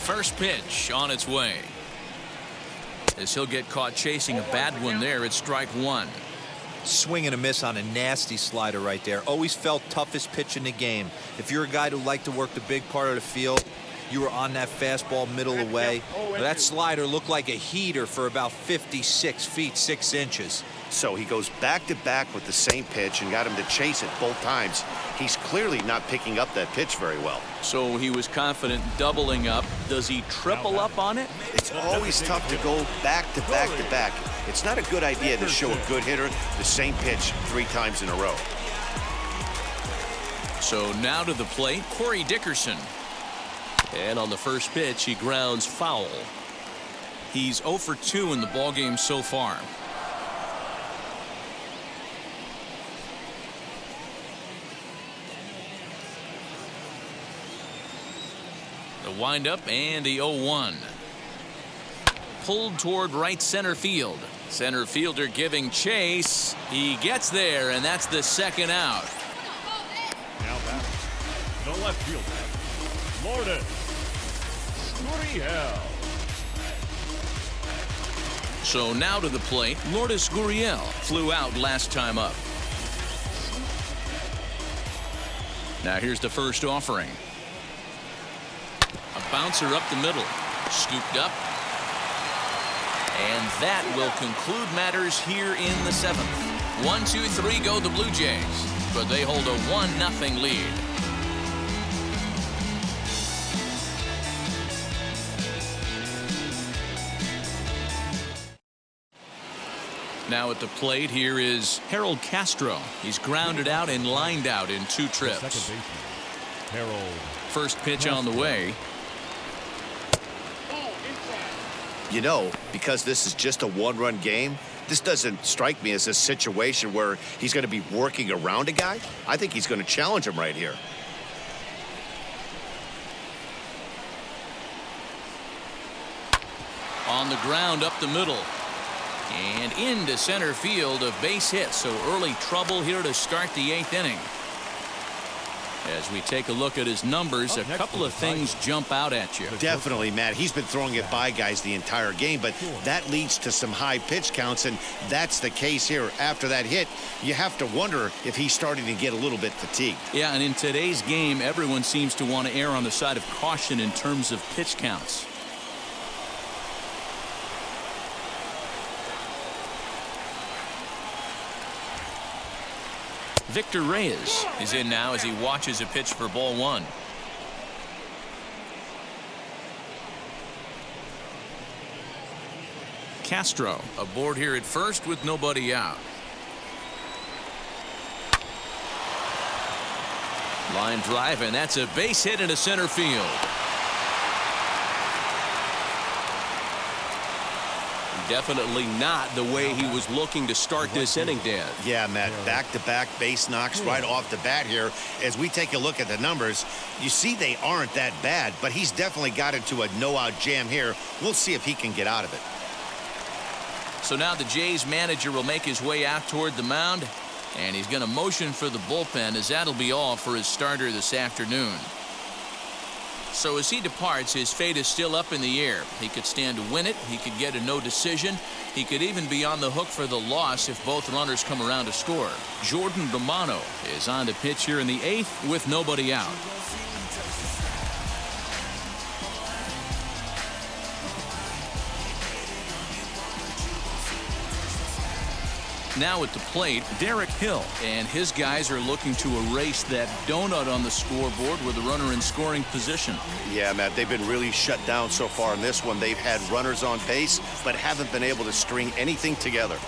First pitch on its way. As he'll get caught chasing a bad one there, it's strike 1. Swing and a miss on a nasty slider right there. Always felt toughest pitch in the game. If you're a guy who liked to work the big part of the field, you were on that fastball middle away. That slider looked like a heater for about 56 feet 6 inches. So he goes back-to-back with the same pitch and got him to chase it both times. He's clearly not picking up that pitch very well. So he was confident doubling up. Does he triple up on it? It's always tough to go back-to-back-to-back. It's not a good idea to show a good hitter the same pitch 3 times in a row. So now to the plate, Corey Dickerson. And on the first pitch, he grounds foul. He's 0 for 2 in the ballgame so far. The windup and the 0-1. Pulled toward right center field. Center fielder giving chase. He gets there, and that's the second out. Now batting, the left fielder, Lourdes Guriel. So now to the plate, Lourdes Guriel flew out last time up. Now here's the first offering. A bouncer up the middle. Scooped up. And that will conclude matters here in the 7th. 1-2-3 go the Blue Jays, but they hold a 1-0 lead. Now at the plate, here is Harold Castro. He's grounded out and lined out in 2 trips. Second baseman, Harold. First pitch on the way. You know, because this is just a one-run game, this doesn't strike me as a situation where he's going to be working around a guy. I think he's going to challenge him right here. On the ground up the middle. And into center field, a base hit. So early trouble here to start the 8th inning. As we take a look at his numbers, a couple of things jump out at you. Definitely, Matt. He's been throwing it by guys the entire game, but that leads to some high pitch counts, and that's the case here. After that hit, you have to wonder if he's starting to get a little bit fatigued. Yeah, and in today's game, everyone seems to want to err on the side of caution in terms of pitch counts. Victor Reyes is in now as he watches a pitch for ball 1. Castro aboard here at first with nobody out. Line drive, and that's a base hit into center field. Definitely not the way he was looking to start this inning, Dan. Yeah, Matt, back-to-back base knocks right off the bat here. As we take a look at the numbers, you see they aren't that bad, but he's definitely got into a no-out jam here. We'll see if he can get out of it. So now the Jays manager will make his way out toward the mound, and he's going to motion for the bullpen, as that'll be all for his starter this afternoon. So as he departs, his fate is still up in the air. He could stand to win it. He could get a no decision. He could even be on the hook for the loss if both runners come around to score. Jordan Romano is on to pitch here in the 8th with nobody out. Now at the plate, Derek Hill, and his guys are looking to erase that donut on the scoreboard with a runner in scoring position. Yeah, Matt, they've been really shut down so far in this one. They've had runners on base, but haven't been able to string anything together.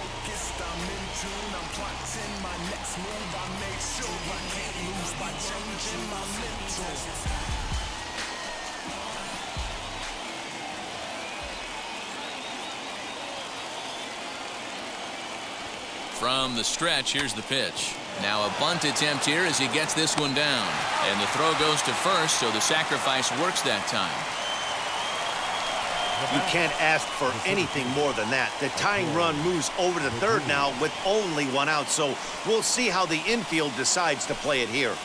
From the stretch, here's the pitch. Now a bunt attempt here as he gets this one down. And the throw goes to first, so the sacrifice works that time. You can't ask for anything more than that. The tying run moves over to third now with only 1 out, so we'll see how the infield decides to play it here.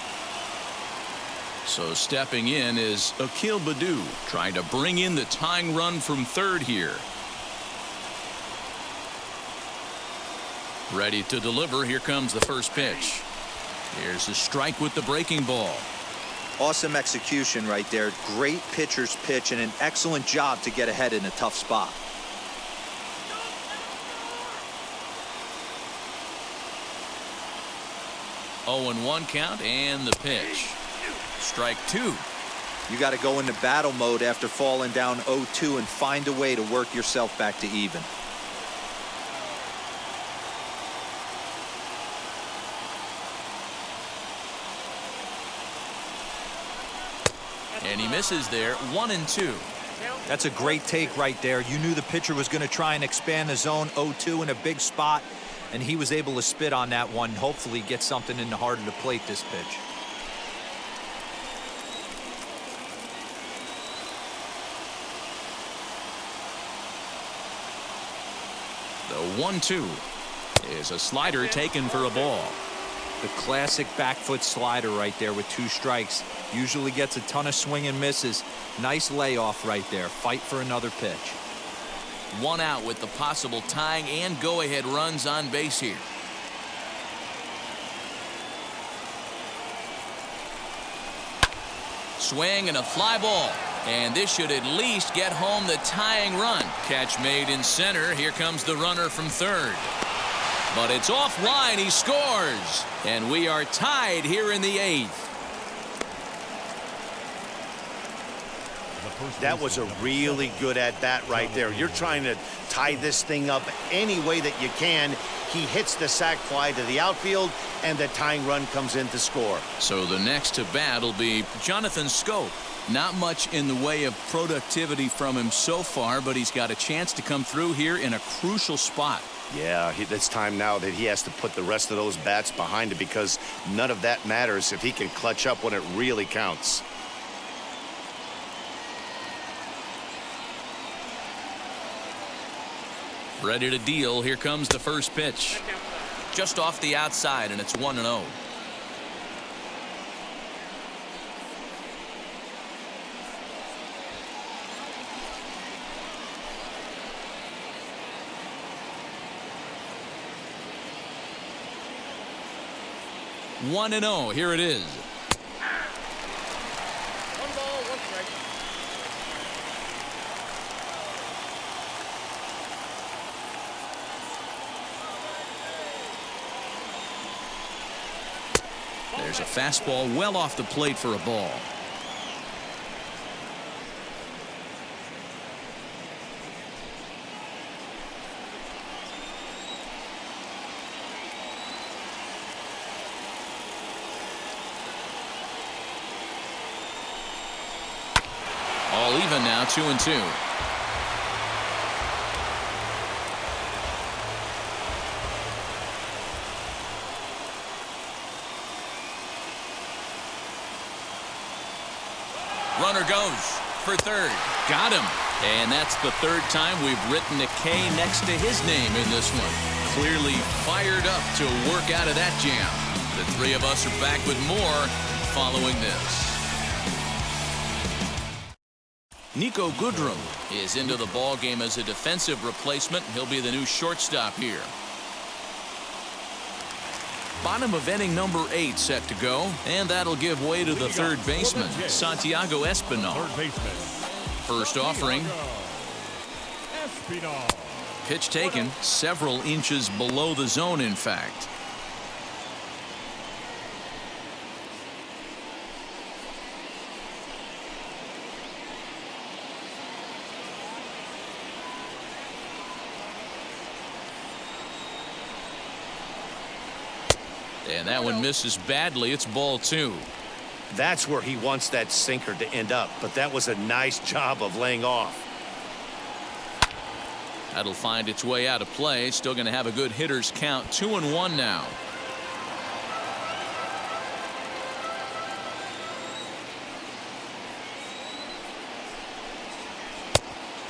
So stepping in is Akil Baddoo, trying to bring in the tying run from third here. Ready to deliver. Here comes the first pitch. Here's a strike with the breaking ball. Awesome execution right there. Great pitcher's pitch and an excellent job to get ahead in a tough spot. Oh, 0-1 count and the pitch. Strike 2. You got to go into battle mode after falling down 0-2 and find a way to work yourself back to even. And he misses there. 1-2. That's a great take right there. You knew the pitcher was going to try and expand the zone. 0-2 in a big spot, and he was able to spit on that one. Hopefully get something in the heart of the plate this pitch. 1-2 is a slider taken for a ball. The classic back foot slider right there with 2 strikes. Usually gets a ton of swing and misses. Nice layoff right there. Fight for another pitch. 1 out with the possible tying and go-ahead runs on base here. Swing and a fly ball. And this should at least get home the tying run. Catch made in center. Here comes the runner from third. But it's offline. He scores. And we are tied here in the 8th. That was a really good at-bat right there. You're trying to tie this thing up any way that you can. He hits the sac fly to the outfield, and the tying run comes in to score. So the next to bat will be Jonathan Schoop. Not much in the way of productivity from him so far, but he's got a chance to come through here in a crucial spot. Yeah, it's time now that he has to put the rest of those bats behind it, because none of that matters if he can clutch up when it really counts. Ready to deal. Here comes the first pitch. Just off the outside, and it's 1-0. Here it is. 1 ball, 1 strike. There's a fastball well off the plate for a ball. All even now, 2-2. Runner goes for third. Got him. And that's the 3rd time we've written a K next to his name in this one. Clearly fired up to work out of that jam. The 3 of us are back with more following this. Nico Goodrum is into the ball game as a defensive replacement. He'll be the new shortstop here. Bottom of inning number 8 set to go, and that'll give way to the 3rd baseman, Santiago Espinal. First offering. Pitch taken several inches below the zone, in fact. And that one misses badly. It's ball 2. That's where he wants that sinker to end up, but that was a nice job of laying off. That'll find its way out of play. Still going to have a good hitter's count. 2-1 now.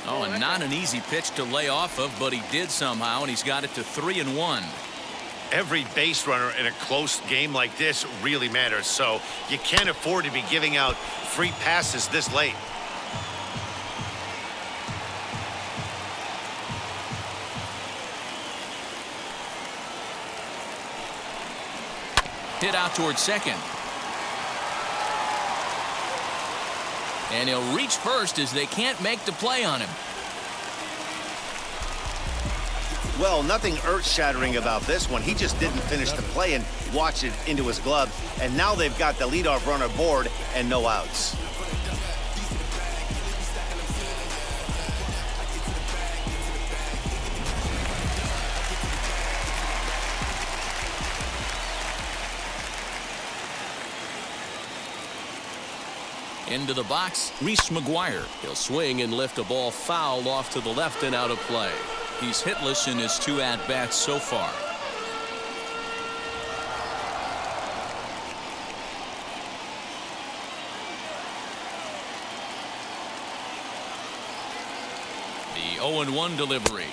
Oh, and not an easy pitch to lay off of, but he did somehow, and he's got it to 3-1. Every base runner in a close game like this really matters, so you can't afford to be giving out free passes this late. Hit out towards second. And he'll reach first as they can't make the play on him. Well, nothing earth-shattering about this one. He just didn't finish the play and watch it into his glove. And now they've got the leadoff runner aboard and no outs. Into the box, Reese Maguire. He'll swing and lift a ball foul off to the left and out of play. He's hitless in his 2 at-bats so far. The 0-1 delivery.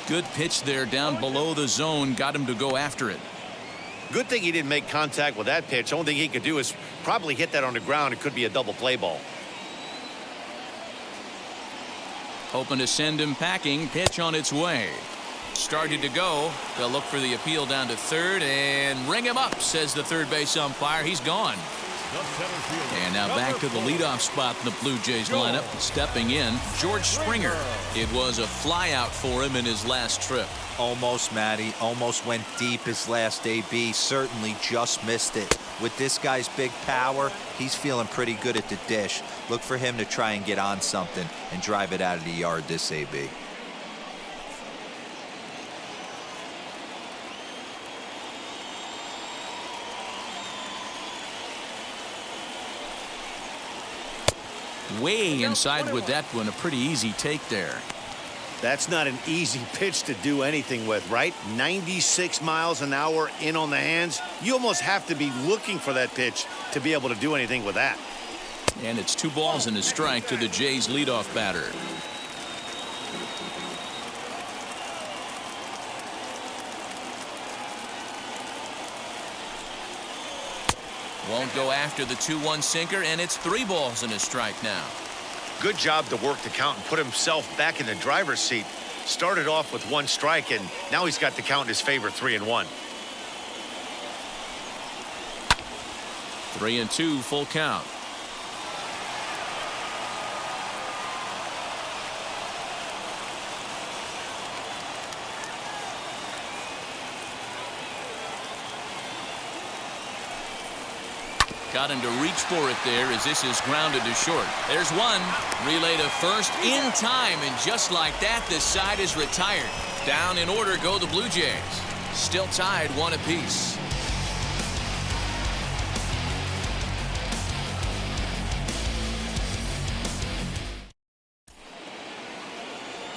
Good pitch there down below the zone. Got him to go after it. Good thing he didn't make contact with that pitch. Only thing he could do is probably hit that on the ground. It could be a double play ball. Hoping to send him packing. Pitch on its way. Started to go. They'll look for the appeal down to third and ring him up, says the third base umpire. He's gone. And now back to the leadoff spot in the Blue Jays lineup. Stepping in, George Springer. It was a flyout for him in his last trip. Almost, Matty. Almost went deep his last AB. Certainly just missed it. With this guy's big power, he's feeling pretty good at the dish. Look for him to try and get on something and drive it out of the yard this AB. Way inside with that one. A pretty easy take there. That's not an easy pitch to do anything with, right? 96 miles an hour in on the hands. You almost have to be looking for that pitch to be able to do anything with that. And it's 2 balls and a strike to the Jays leadoff batter. Won't go after the 2-1 sinker, and it's 3 balls and a strike now. Good job to work the count and put himself back in the driver's seat. Started off with 1 strike, and now he's got the count in his favor, 3-1. 3-2, full count. Got him to reach for it there as this is grounded to short. There's one. Relay to first in time, and just like that, this side is retired. Down in order go the Blue Jays. Still tied 1 apiece.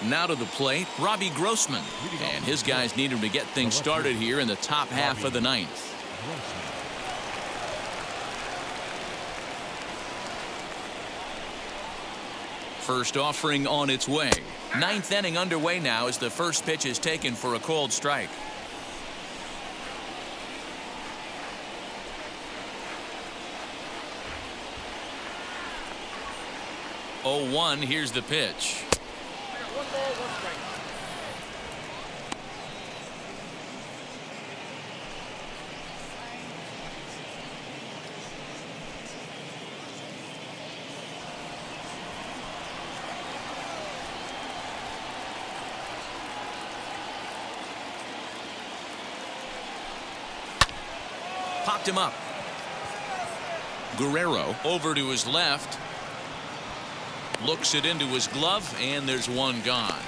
Now to the plate, Robbie Grossman. And his guys need him to get things started here in the top half of the 9th. First offering on its way. 9th inning underway now as the first pitch is taken for a called strike. Oh, 1, here's the pitch. 1 ball, 1 strike. Popped him up. Guerrero over to his left. Looks it into his glove, and there's 1 gone.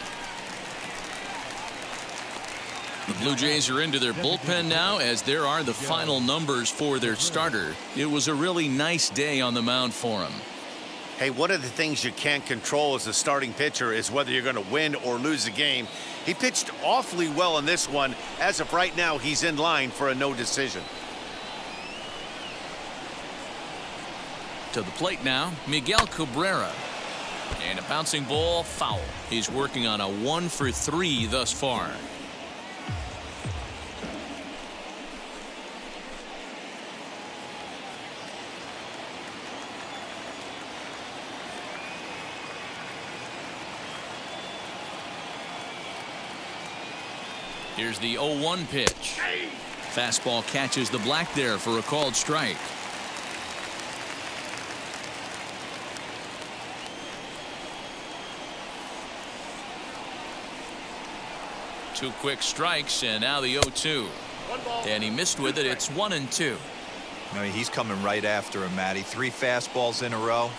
The Blue Jays are into their bullpen now, as there are the final numbers for their starter. It was a really nice day on the mound for him. Hey, one of the things you can't control as a starting pitcher is whether you're going to win or lose the game. He pitched awfully well in this one. As of right now, he's in line for a no decision. To the plate now, Miguel Cabrera. And a bouncing ball, foul. He's working on a 1 for 3 thus far. Here's the 0-1 pitch. Fastball catches the black there for a called strike. Two quick strikes, and now the 0-2. And he missed with it. It's 1-2. No, he's coming right after him, Matty. 3 fastballs in a row.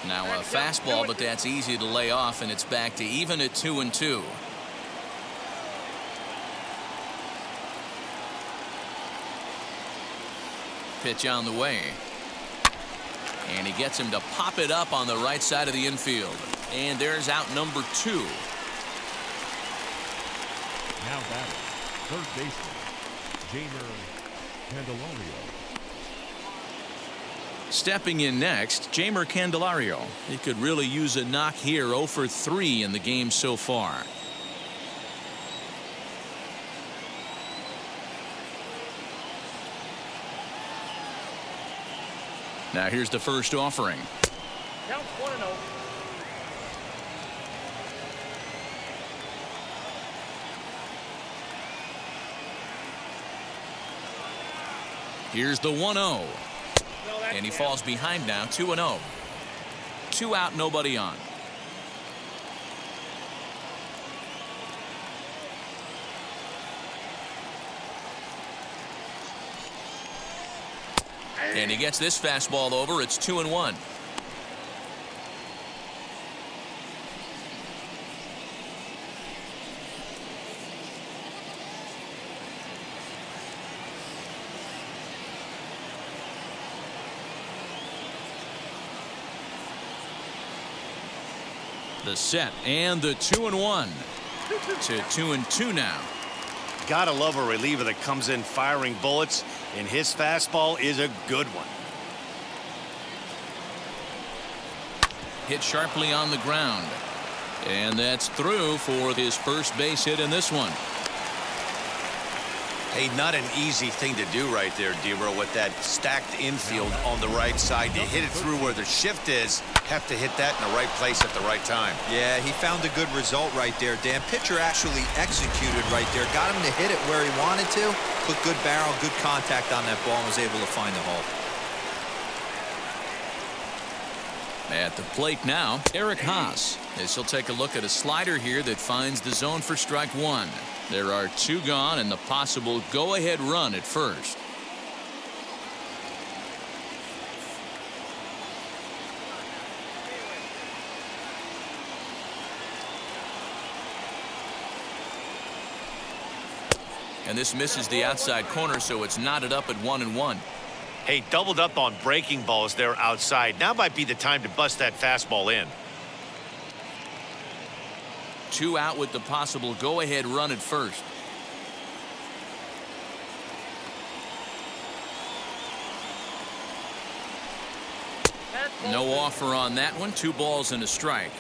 Now a fastball, but that's easy to lay off, and it's back to even at 2-2. Pitch on the way. And he gets him to pop it up on the right side of the infield. And there's out number 2. Now batting, third baseman, Jamer Candelario. Stepping in next, Jamer Candelario. He could really use a knock here. 0 for 3 in the game so far. Now here's the first offering. Counts 1-0. Here's the 1-0. And he falls behind now, 2-0. 2 out, nobody on. And he gets this fastball over. It's 2-1. The set and the 2-1 to 2-2 now. Gotta love a reliever that comes in firing bullets, and his fastball is a good one. Hit sharply on the ground, and that's through for his first base hit in this one. Hey, not an easy thing to do right there, Dero, with that stacked infield on the right side. You hit it through where the shift is, have to hit that in the right place at the right time. Yeah, he found a good result right there, Dan. Pitcher actually executed right there. Got him to hit it where he wanted to. Put good barrel, good contact on that ball, and was able to find the hole. At the plate now, Eric Haas, as he'll take a look at a slider here that finds the zone for strike 1. There are 2 gone and the possible go-ahead run at first. And this misses the outside corner, so it's knotted up at 1-1. Hey, doubled up on breaking balls there outside. Now might be the time to bust that fastball in. 2 out with the possible go-ahead run at first. No offer on that one. 2 balls and a strike.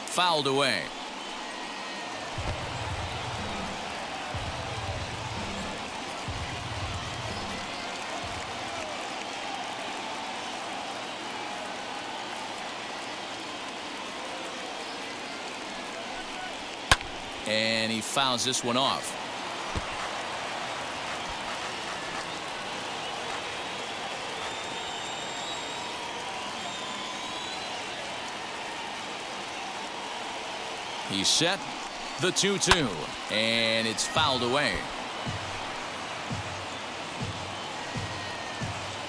Fouled away. And he fouls this one off. He's set. The 2-2. And it's fouled away.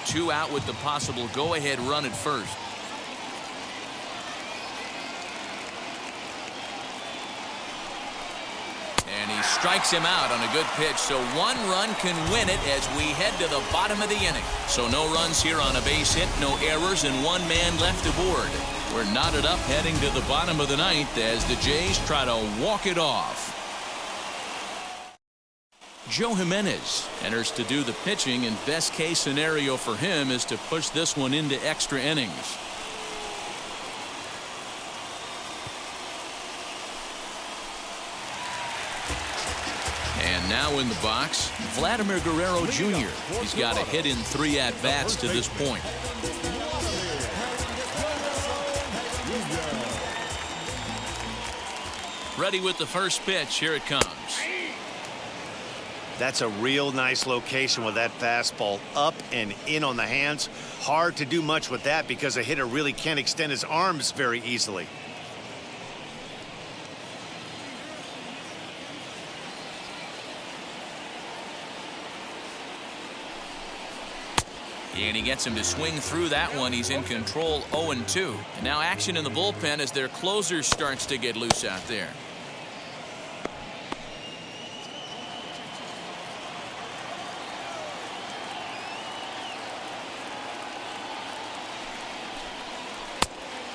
2 out with the possible go-ahead run at first. And he strikes him out on a good pitch, so 1 run can win it as we head to the bottom of the inning. So no runs here on a base hit, no errors, and 1 man left aboard. We're knotted up heading to the bottom of the 9th as the Jays try to walk it off. Joe Jimenez enters to do the pitching, and best case scenario for him is to push this one into extra innings. And now in the box, Vladimir Guerrero Jr. He's got a hit in 3 at-bats to this point. Ready with the first pitch. Here it comes. That's a real nice location with that fastball up and in on the hands. Hard to do much with that because a hitter really can't extend his arms very easily. And he gets him to swing through that one. He's in control, 0-2. And now action in the bullpen as their closer starts to get loose out there.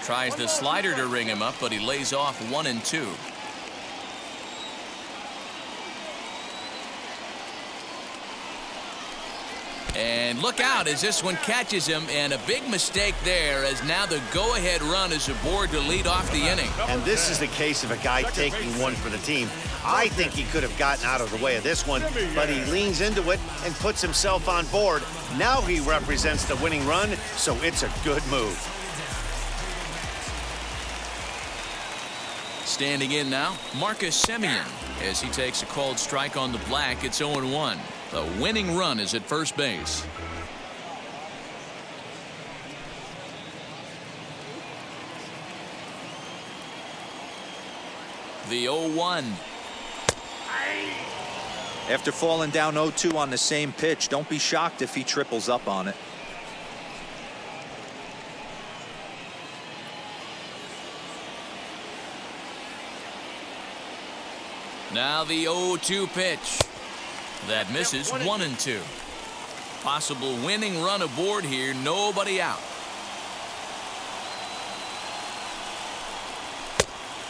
Tries the slider to ring him up, but he lays off 1-2. And look out as this one catches him, and a big mistake there, as now the go-ahead run is aboard to lead off the inning. And this is the case of a guy taking one for the team. I think he could have gotten out of the way of this one, but he leans into it and puts himself on board. Now he represents the winning run, so it's a good move. Standing in now, Marcus Simeon, as he takes a called strike on the black. It's 0-1. The winning run is at first base. The 0-1. After falling down 0-2 on the same pitch, don't be shocked if he triples up on it. Now the 0-2 pitch. That misses. 1-2. Possible winning run aboard here. Nobody out.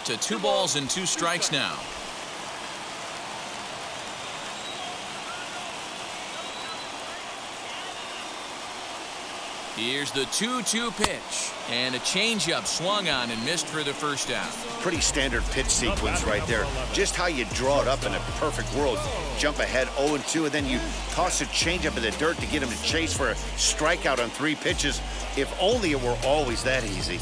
To 2 balls and 2 strikes now. Here's the 2-2 pitch, and a changeup swung on and missed for the first out. Pretty standard pitch sequence right there. Just how you draw it up in a perfect world. Jump ahead 0-2, and then you toss a changeup in the dirt to get him to chase for a strikeout on 3 pitches. If only it were always that easy.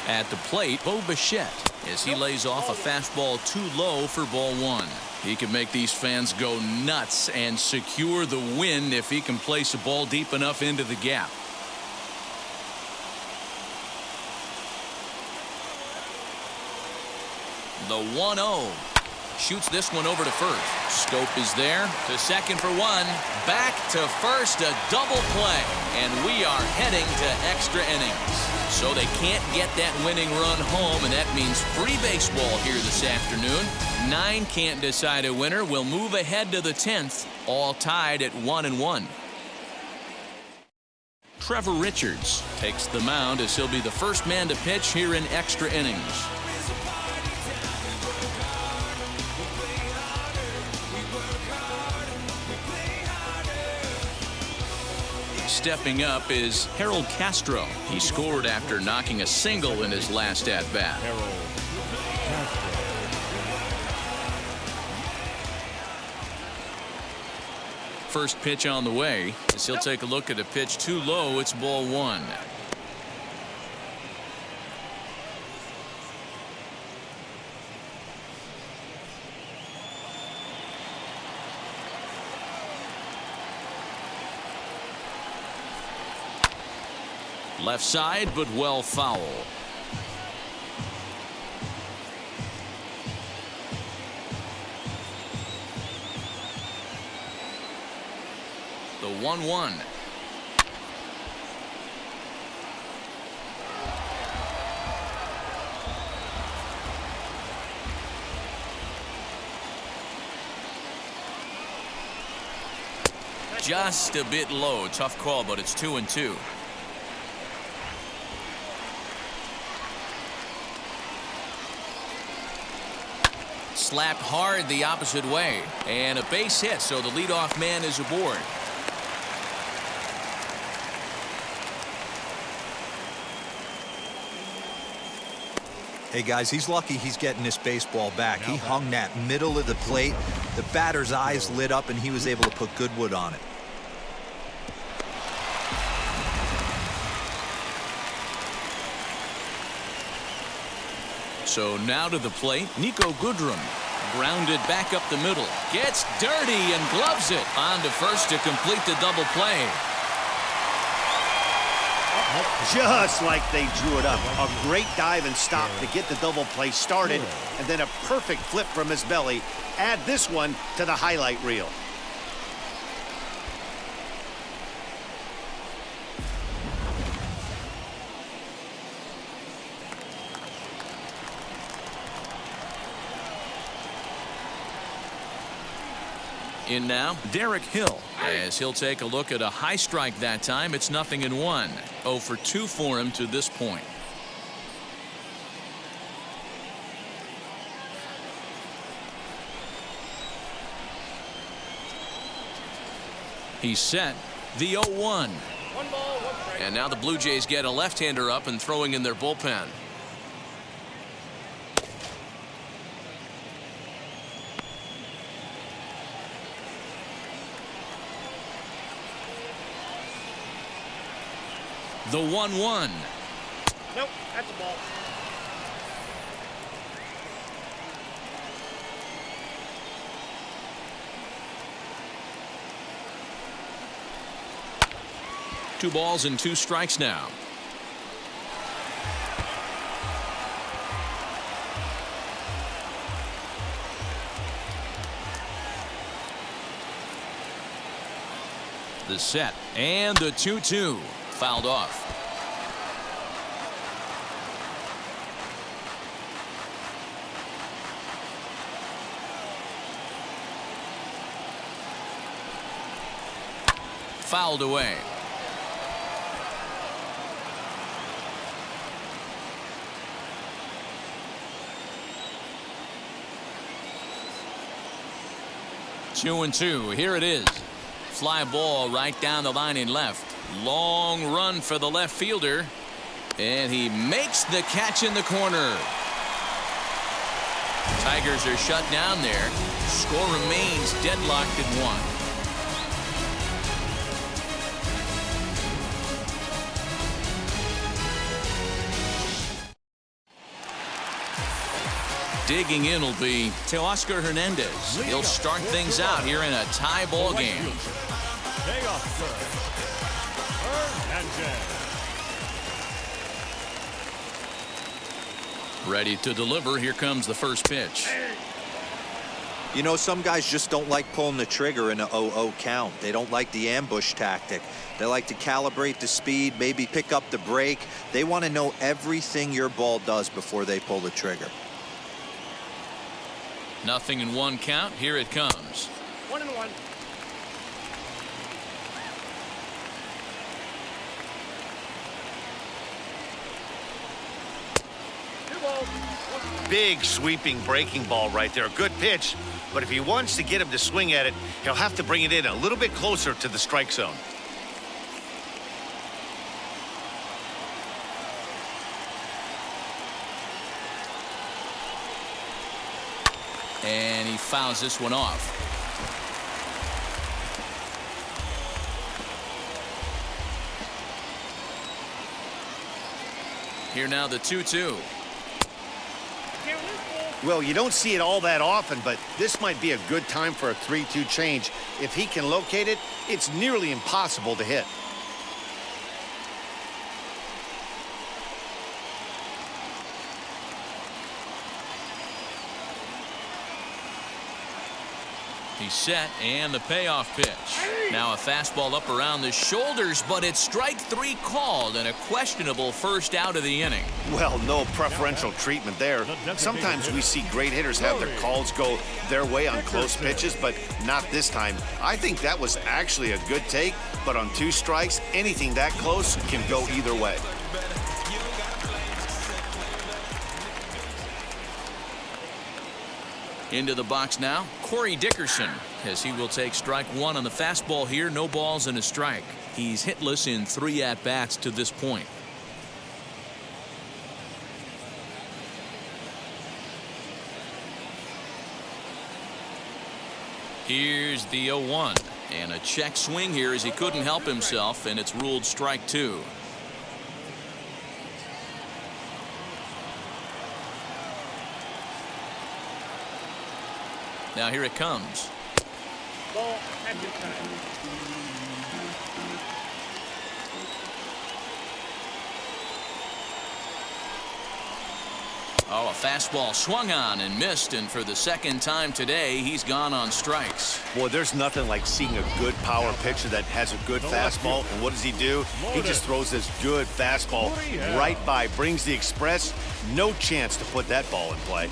At the plate, Bo Bichette, as he lays off a fastball too low for ball 1. He can make these fans go nuts and secure the win if he can place a ball deep enough into the gap. The 1-0. Shoots this one over to first. Scope is there. To second for 1. Back to first. A double play. And we are heading to extra innings. So they can't get that winning run home, and that means free baseball here this afternoon. 9 can't decide a winner. We'll move ahead to the 10th, all tied at 1-1. Trevor Richards takes the mound as he'll be the first man to pitch here in extra innings. Stepping up is Harold Castro. He scored after knocking a single in his last at-bat. First pitch on the way, as he'll take a look at a pitch too low. It's ball 1. Left side, but well foul. The 1-1. Just a bit low. Tough call, but it's 2-2. Slapped hard the opposite way, and a base hit, so the leadoff man is aboard. Hey guys, he's lucky he's getting this baseball back. He hung that middle of the plate. The batter's eyes lit up, and he was able to put good wood on it. So now to the plate, Nico Goodrum. Grounded back up the middle. Gets dirty and gloves it. On to first to complete the double play. Just like they drew it up. A great dive and stop to get the double play started, and then a perfect flip from his belly. Add this one to the highlight reel. In now, Derek Hill. As he'll take a look at a high strike that time, it's 0-1. 0 for 2 for him to this point. He's set. The 0-1. 1 ball, 1 strike. And now the Blue Jays get a left-hander up and throwing in their bullpen. The 1-1. Nope, that's a ball. Two balls and 2 strikes now. The set and the 2-2. Fouled off. Fouled away. Two and 2. Here it is. Fly ball right down the line in left. Long run for the left fielder. And he makes the catch in the corner. Tigers are shut down there. Score remains deadlocked at 1. Digging in will be Teoscar Hernandez. He'll start things out here in a tie ball game. Ready to deliver. Here comes the first pitch. You know, some guys just don't like pulling the trigger in a 0-0 count. They don't like the ambush tactic. They like to calibrate the speed, maybe pick up the break. They want to know everything your ball does before they pull the trigger. 0-1 count. Here it comes. 1-1. Big sweeping breaking ball right there. Good pitch. But if he wants to get him to swing at it, he'll have to bring it in a little bit closer to the strike zone. And he fouls this one off. Here now the 2-2. Well, you don't see it all that often, but this might be a good time for a 3-2 change. If he can locate it, it's nearly impossible to hit. He's set, and the payoff pitch. Now a fastball up around the shoulders, but it's strike 3 called and a questionable first out of the inning. Well, no preferential treatment there. Sometimes we see great hitters have their calls go their way on close pitches, but not this time. I think that was actually a good take, but on 2 strikes, anything that close can go either way. Into the box now, Corey Dickerson, as he will take strike 1 on the fastball here. No balls and a strike. He's hitless in 3 at-bats to this point. Here's the 0-1. And a check swing here as he couldn't help himself, and it's ruled strike 2. Now here it comes. Ball at this time. Oh, a fastball swung on and missed, and for the second time today, he's gone on strikes. Boy, there's nothing like seeing a good power pitcher that has a good fastball. And what does he do? He just throws this good fastball right by, brings the express. No chance to put that ball in play.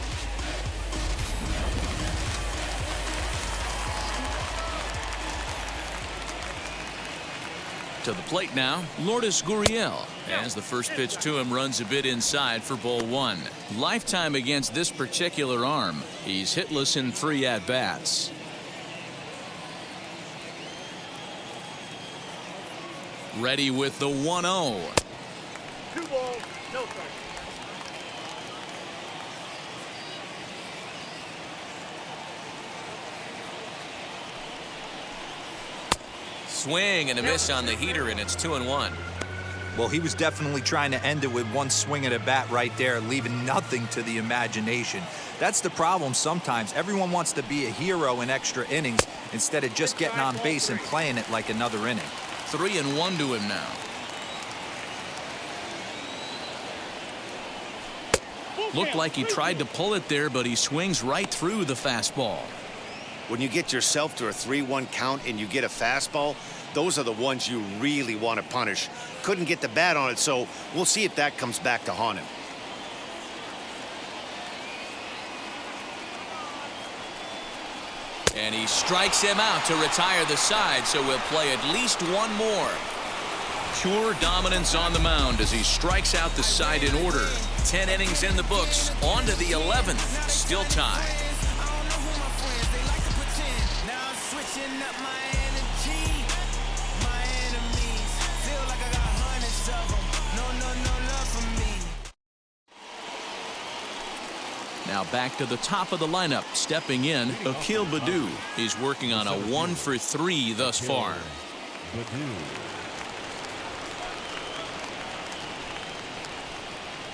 To the plate now, Lourdes Guriel. As the first pitch to him runs a bit inside for ball 1. Lifetime against this particular arm. He's hitless in 3 at-bats. Ready with the 1-0. 2 balls, no strike. Swing and a miss on the heater, and it's 2-1. Well, he was definitely trying to end it with one swing at a bat right there, leaving nothing to the imagination. That's the problem sometimes. Everyone wants to be a hero in extra innings instead of just getting on base and playing it like another inning. 3-1 to him now. Looked like he tried to pull it there, but he swings right through the fastball. When you get yourself to a 3-1 count and you get a fastball, those are the ones you really want to punish. Couldn't get the bat on it, so we'll see if that comes back to haunt him. And he strikes him out to retire the side, so we'll play at least one more. Pure dominance on the mound as he strikes out the side in order. 10 innings in the books. On to the 11th. Still tied. Now back to the top of the lineup. Stepping in, Akil Baddoo. He's working on a 1-for-3 thus far.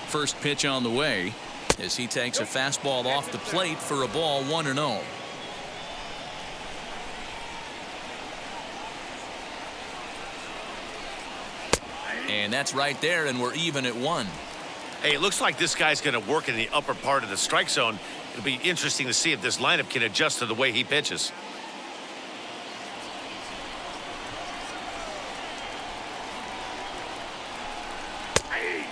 First pitch on the way as he takes a fastball off the plate for a ball 1-0. And that's right there, and we're even at 1. Hey, it looks like this guy's going to work in the upper part of the strike zone. It'll be interesting to see if this lineup can adjust to the way he pitches.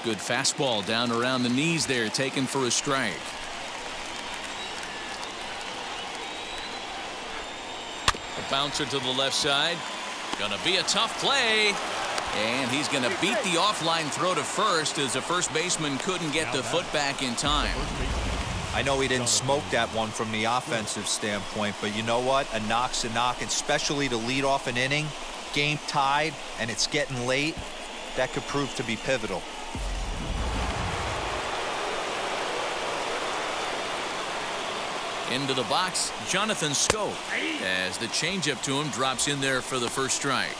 Good fastball down around the knees there, taken for a strike. A bouncer to the left side. Gonna be a tough play. And he's going to beat the offline throw to first as the first baseman couldn't get the foot back in time. I know he didn't smoke that one from the offensive standpoint, but you know what? A knock's a knock, especially to lead off an inning, game tied, and it's getting late. That could prove to be pivotal. Into the box, Jonathan Scope, as the changeup to him drops in there for the first strike.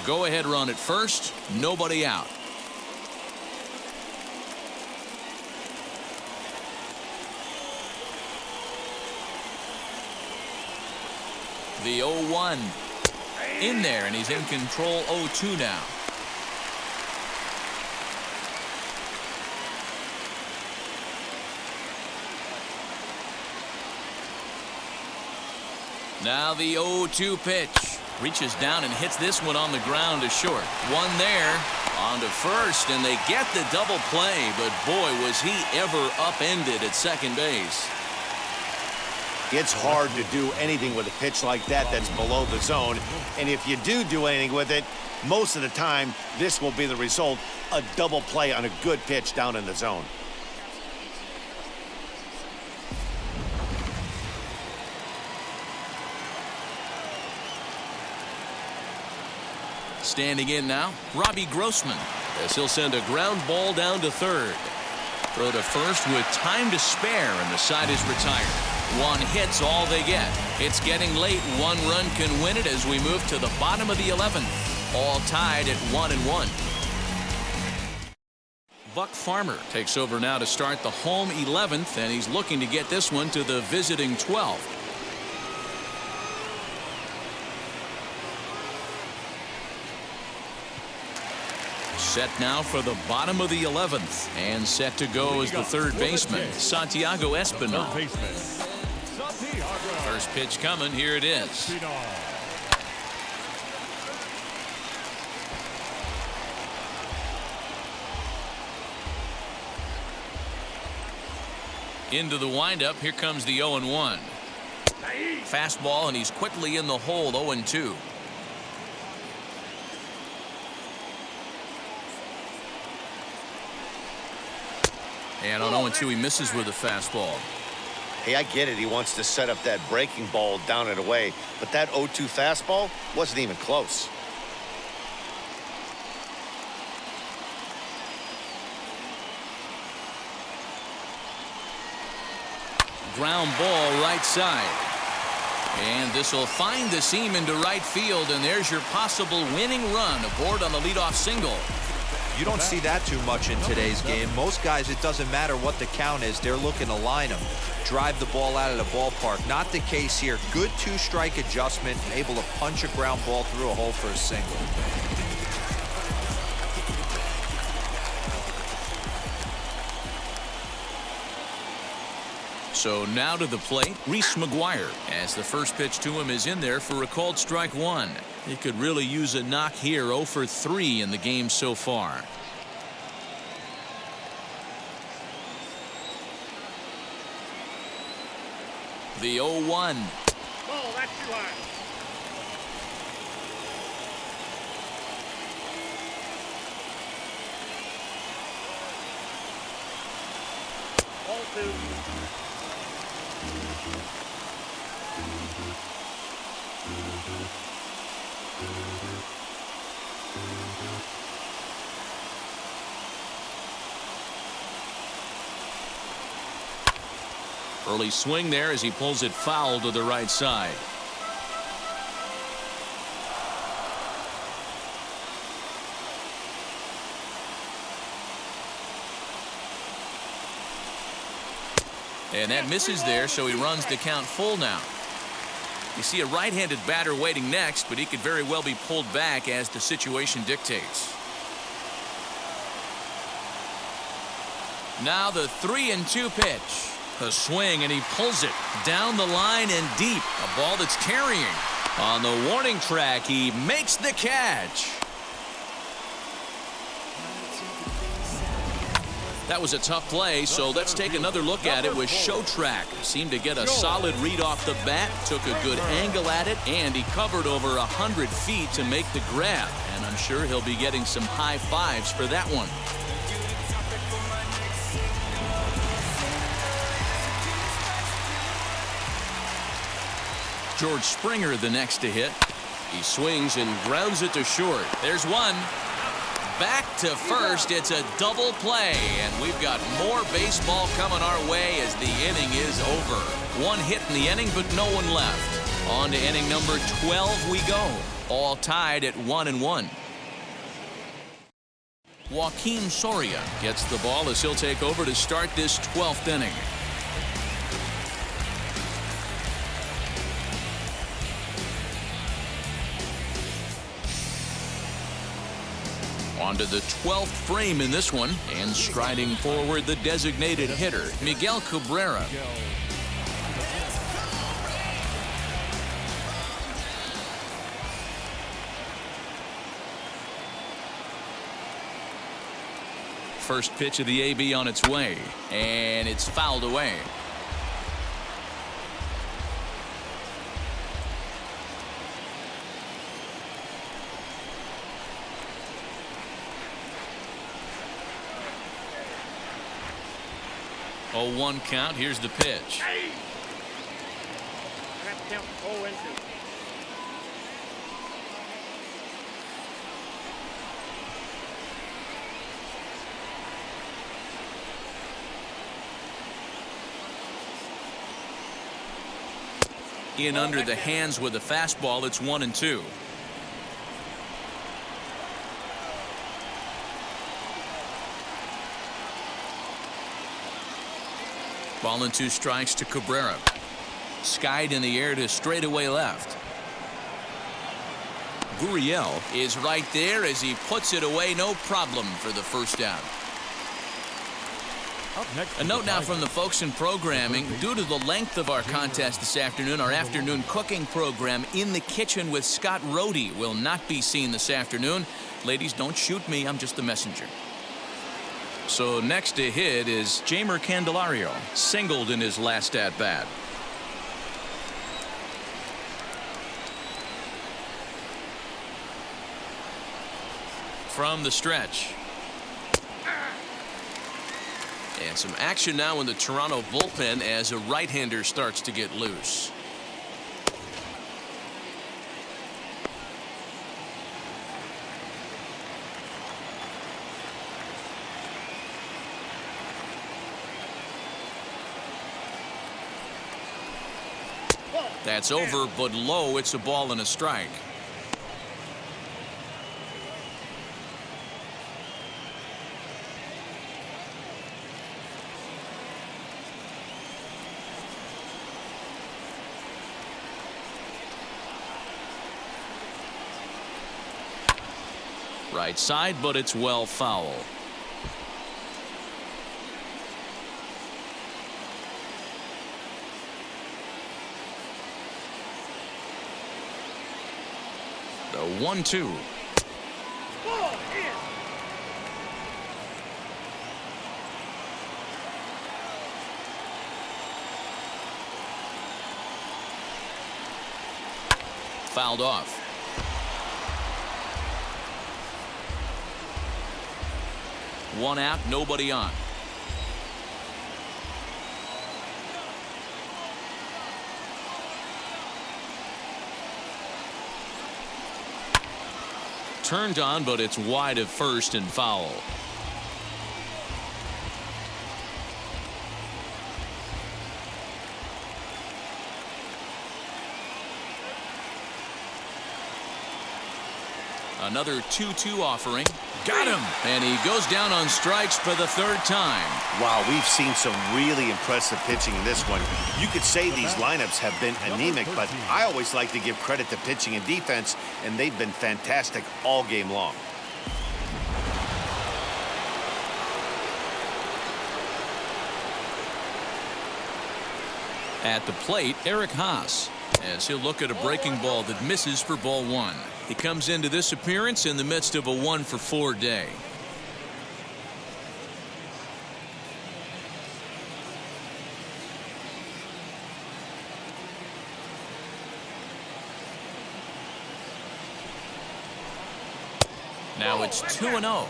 Go ahead run at first, nobody out. The 0-1 in there, and he's in control. 0-2 now. Now the 0-2 pitch. Reaches down and hits this one on the ground to short. One there. On to first, and they get the double play, but boy, was he ever upended at second base. It's hard to do anything with a pitch like that that's below the zone. And if you do anything with it, most of the time, this will be the result. A double play on a good pitch down in the zone. Standing in now, Robbie Grossman, as he'll send a ground ball down to third. Throw to first with time to spare, and the side is retired. One hit's all they get. It's getting late. One run can win it as we move to the bottom of the 11th. All tied at 1-1. Buck Farmer takes over now to start the home 11th, and he's looking to get this one to the visiting 12th. Set now for the bottom of the 11th, and set to go as the third baseman, Santiago Espinal. First pitch coming. Here it is. Into the windup. Here comes the 0-1. Fastball, and he's quickly in the hole. 0-2. And on 0-2, he misses with a fastball. Hey, I get it. He wants to set up that breaking ball down and away, but that 0-2 fastball wasn't even close. Ground ball right side. And this will find the seam into right field, and there's your possible winning run aboard on the leadoff single. You don't see that too much in today's game. Most guys, it doesn't matter what the count is. They're looking to line them, drive the ball out of the ballpark. Not the case here. Good two-strike adjustment, able to punch a ground ball through a hole for a single. So now to the plate, Reese Maguire, as the first pitch to him is in there for a called strike one. He could really use a knock here. 0 for 3 in the game so far. The 0-1. Ball, that's too high. Ball 2. Early swing there as he pulls it foul to the right side. And that misses there, so he runs the count full now. You see a right-handed batter waiting next, but he could very well be pulled back as the situation dictates. Now the 3-2 pitch. A swing, and he pulls it down the line and deep. A ball that's carrying. On the warning track, he makes the catch. That was a tough play, so let's take another look at it with Show Track. Seemed to get a solid read off the bat, took a good angle at it, and he covered over 100 feet to make the grab. And I'm sure he'll be getting some high fives for that one. George Springer the next to hit. He swings and grounds it to short. There's one. Back to first. It's a double play, and we've got more baseball coming our way as the inning is over. One hit in the inning, but no one left. On to inning number 12 we go. All tied at 1-1. Joaquin Soria gets the ball as he'll take over to start this 12th inning. Onto the 12th frame in this one, and striding forward the designated hitter, Miguel Cabrera. First pitch of the AB on its way, and it's fouled away. Oh, 1 count. Here's the pitch. That count 0-2. In under the hands with a fastball. It's 1-2. Ball and 2 strikes to Cabrera. Skied in the air to straightaway left. Guriel is right there as he puts it away. No problem for the first down. A note now from the folks in programming. Due to the length of our contest this afternoon, our afternoon cooking program, In the Kitchen with Scott Rohde, will not be seen this afternoon. Ladies, don't shoot me. I'm just the messenger. So next to hit is Jeimer Candelario, singled in his last at-bat. From the stretch. And some action now in the Toronto bullpen as a right-hander starts to get loose. That's over, but low. It's a ball and a strike. Right side, but it's well foul. The 1-2. Ball in. Fouled off. One out, nobody on. Turned on, but it's wide of first and foul. Another 2-2 offering. Got him! And he goes down on strikes for the third time. Wow, we've seen some really impressive pitching in this one. You could say these lineups have been anemic, but I always like to give credit to pitching and defense, and they've been fantastic all game long. At the plate, Eric Haas, as he'll look at a breaking ball that misses for ball one. He comes into this appearance in the midst of a 1-for-4 day. Now it's 2-0.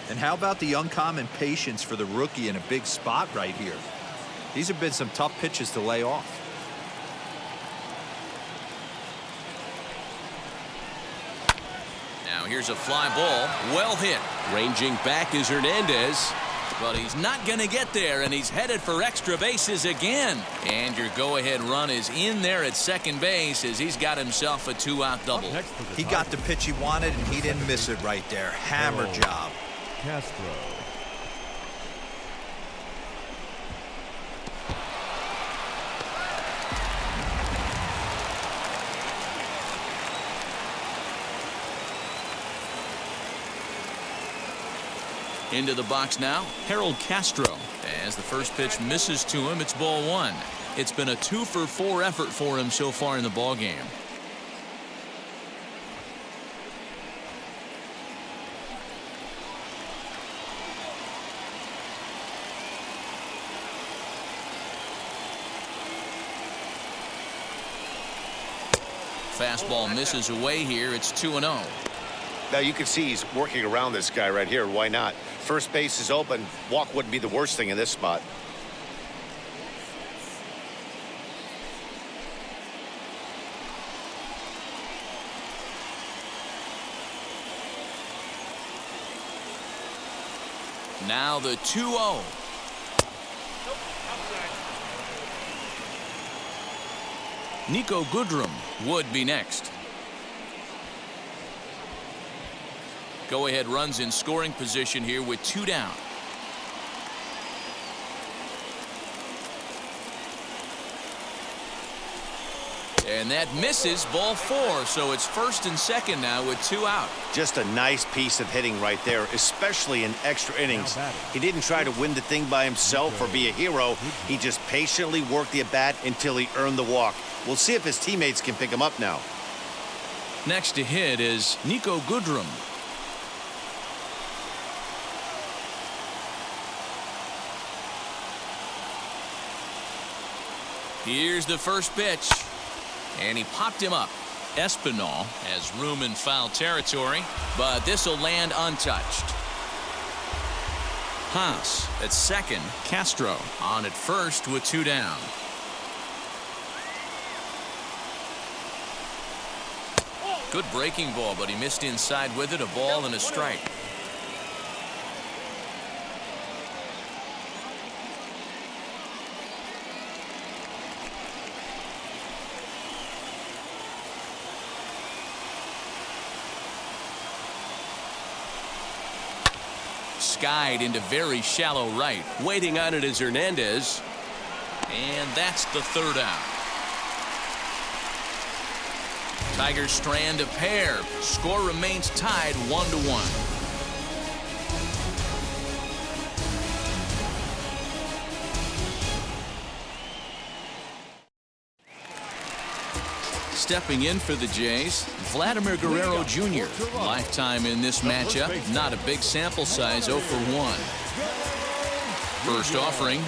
And how about the uncommon patience for the rookie in a big spot right here? These have been some tough pitches to lay off. Now here's a fly ball, well hit. Ranging back is Hernandez, but he's not going to get there, and he's headed for extra bases again. And your go-ahead run is in there at second base as he's got himself a 2-out double. He got the pitch he wanted, and he didn't miss it right there. Hammer job. Castro. Into the box now, Harold Castro. As the first pitch misses to him, it's ball one. It's been a 2-for-4 effort for him so far in the ball game. Fastball misses away here. It's 2-0. Now you can see he's working around this guy right here. Why not? First base is open. Walk wouldn't be the worst thing in this spot. Now the 2-0. Nico Goodrum would be next. Go-ahead runs in scoring position here with 2 down. And that misses, ball 4, so it's first and second now with 2 out. Just a nice piece of hitting right there, especially in extra innings. He didn't try to win the thing by himself or be a hero. He just patiently worked the at-bat until he earned the walk. We'll see if his teammates can pick him up now. Next to hit is Nico Goodrum. Here's the first pitch. And he popped him up. Espinal has room in foul territory, but this will land untouched. Haas at second. Castro on at first with 2 down. Good breaking ball, but he missed inside with it. A ball and a strike. Skied into very shallow right. Waiting on it is Hernandez. And that's the 3rd out. Tigers strand a pair. Score remains tied 1-1. Stepping in for the Jays, Vladimir Guerrero Jr. Lifetime in this matchup. Not a big sample size, 0 for 1. First offering.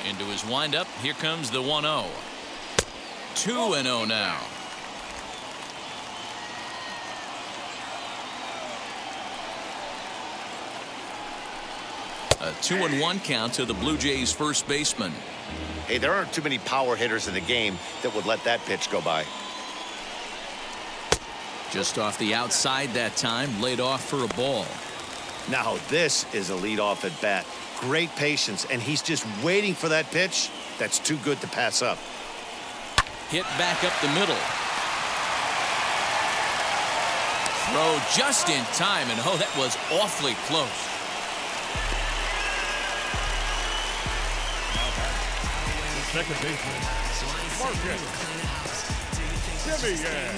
Into his windup. Here comes the 1-0. 2-0 now. A 2-1 count to the Blue Jays first baseman. Hey, there aren't too many power hitters in the game that would let that pitch go by. Just off the outside that time, laid off for a ball. Now this is a leadoff at bat. Great patience, and he's just waiting for that pitch. That's too good to pass up. Hit back up the middle. Throw just in time, and oh, that was awfully close. Second baseman, Simeon.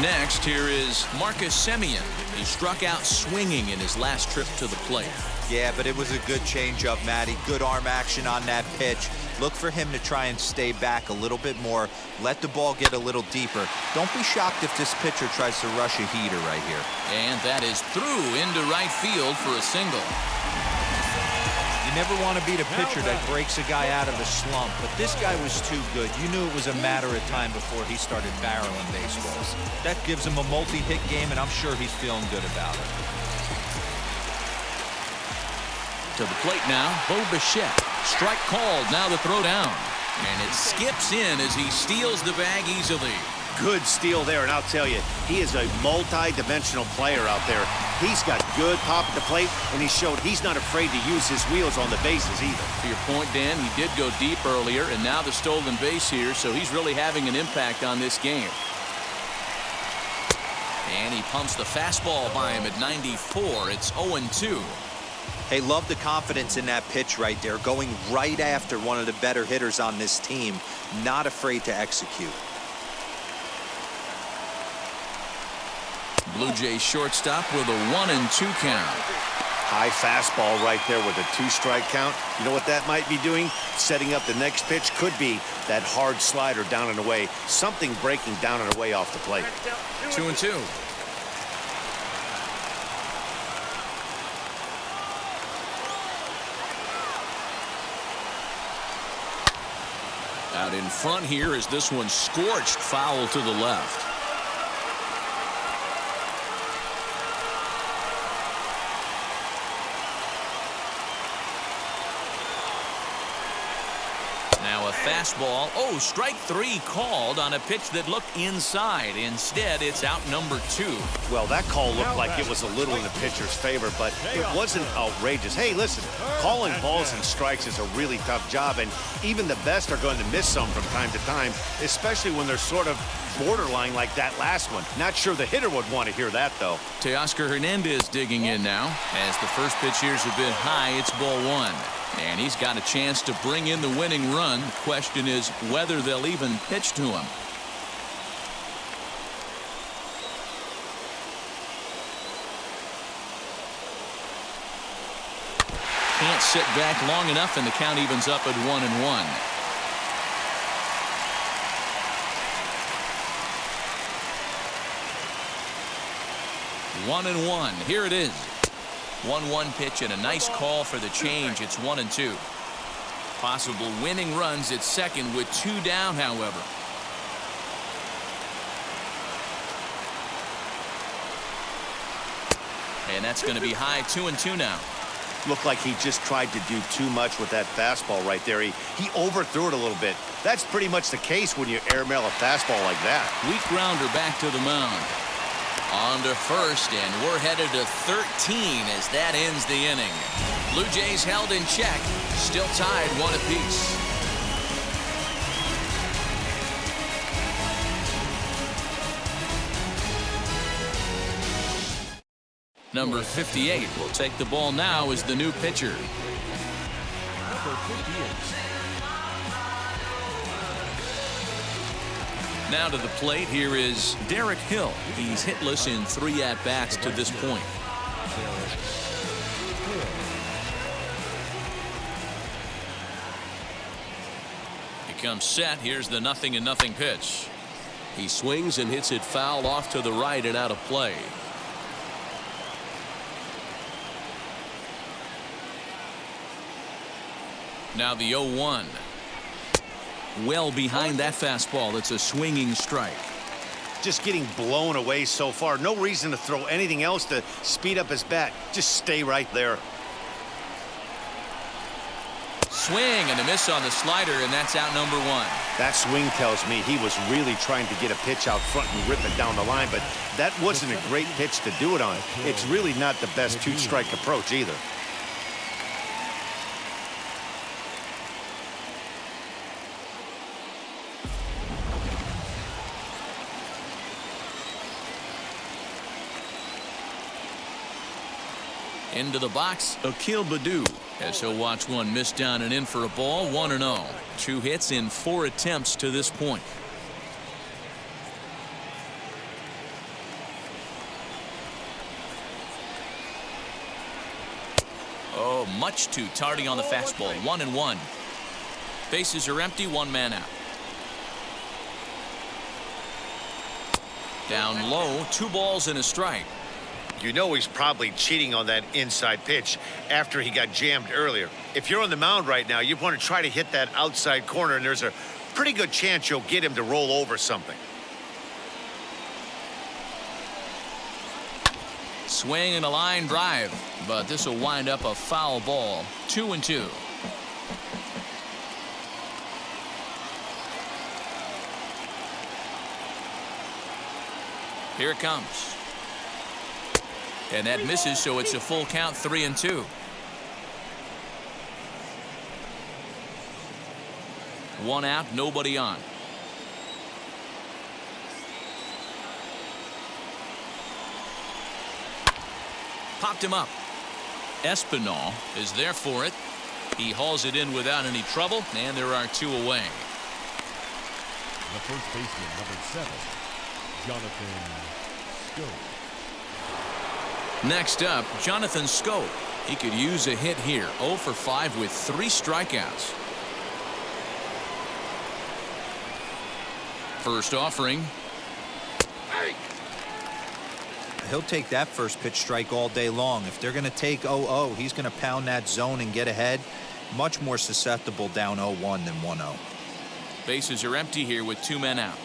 Next, here is Marcus Simeon. He struck out swinging in his last trip to the plate. Yeah, but it was a good changeup, Matty. Good arm action on that pitch. Look for him to try and stay back a little bit more. Let the ball get a little deeper. Don't be shocked if this pitcher tries to rush a heater right here. And that is through into right field for a single. You never want to beat a pitcher that breaks a guy out of a slump, but this guy was too good. You knew it was a matter of time before he started barreling baseballs. That gives him a multi-hit game, and I'm sure he's feeling good about it. To the plate now, Bo Bichette. Strike called, now the throw down. And it skips in as he steals the bag easily. Good steal there, and I'll tell you, he is a multi-dimensional player out there. He's got good pop at the plate, and he showed he's not afraid to use his wheels on the bases either. To your point, Dan, he did go deep earlier, and now the stolen base here, so he's really having an impact on this game. And he pumps the fastball by him at 94. It's 0-2. Hey, love the confidence in that pitch right there, going right after one of the better hitters on this team, not afraid to execute. Blue Jays shortstop with a 1-2 count. High fastball right there with a 2-strike count. You know what that might be doing? Setting up the next pitch. Could be that hard slider down and away. Something breaking down and away off the plate. 2-2. Out in front here is this one scorched foul to the left. Now a fastball. Oh, strike 3 called on a pitch that looked inside. Instead, it's out number 2. Well, that call looked like it was a little in the pitcher's favor, but it wasn't outrageous. Hey, listen, calling balls and strikes is a really tough job, and even the best are going to miss some from time to time, especially when they're sort of borderline like that last one. Not sure the hitter would want to hear that, though. Teoscar Hernandez digging in now. As the first pitch here's a bit high, it's ball 1. And he's got a chance to bring in the winning run. The question is whether they'll even pitch to him. Can't sit back long enough, and the count evens up at 1-1. One and one. Here it is. 1-1 pitch and a nice call for the change. It's 1-2. Possible winning runs at second with 2 down, however. And that's going to be high 2-2 now. Looked like he just tried to do too much with that fastball right there. He overthrew it a little bit. That's pretty much the case when you airmail a fastball like that. Weak grounder back to the mound. On to first, and we're headed to 13 as that ends the inning. Blue Jays held in check, still tied 1 apiece. Number 58 will take the ball now as the new pitcher. Number 58. Now to the plate, here is Derek Hill. He's hitless in 3 at-bats to this point. He comes set. Here's the 0-0 pitch. He swings and hits it foul off to the right and out of play. Now the 0-1. Well behind that fastball. It's a swinging strike. Just getting blown away so far. No reason to throw anything else to speed up his bat. Just stay right there. Swing and a miss on the slider, and that's out number 1. That swing tells me he was really trying to get a pitch out front and rip it down the line, but that wasn't a great pitch to do it on. It's really not the best 2-strike approach either. Into the box, Akil Baddoo, as he'll watch one miss down and in for a ball. 1-0. 2 hits in 4 attempts to this point. Oh, much too tardy on the fastball. 1-1. Bases are empty. 1 man out. Down low. 2 balls and a strike. You know he's probably cheating on that inside pitch after he got jammed earlier. If you're on the mound right now, you want to try to hit that outside corner, and there's a pretty good chance you'll get him to roll over something. Swing and a line drive, but this will wind up a foul ball. 2-2. Here it comes. And that misses, so it's a full count. 3-2. 1 out, nobody on. Popped him up. Espinal is there for it. He hauls it in without any trouble, and there are 2 away. The first baseman, number 7, Jonathan Schoop. Next up, Jonathan Schoop. He could use a hit here. 0 for 5 with 3 strikeouts. First offering. He'll take that first pitch strike all day long. If they're going to take 0-0, he's going to pound that zone and get ahead. Much more susceptible down 0-1 than 1-0. Bases are empty here with 2 men out.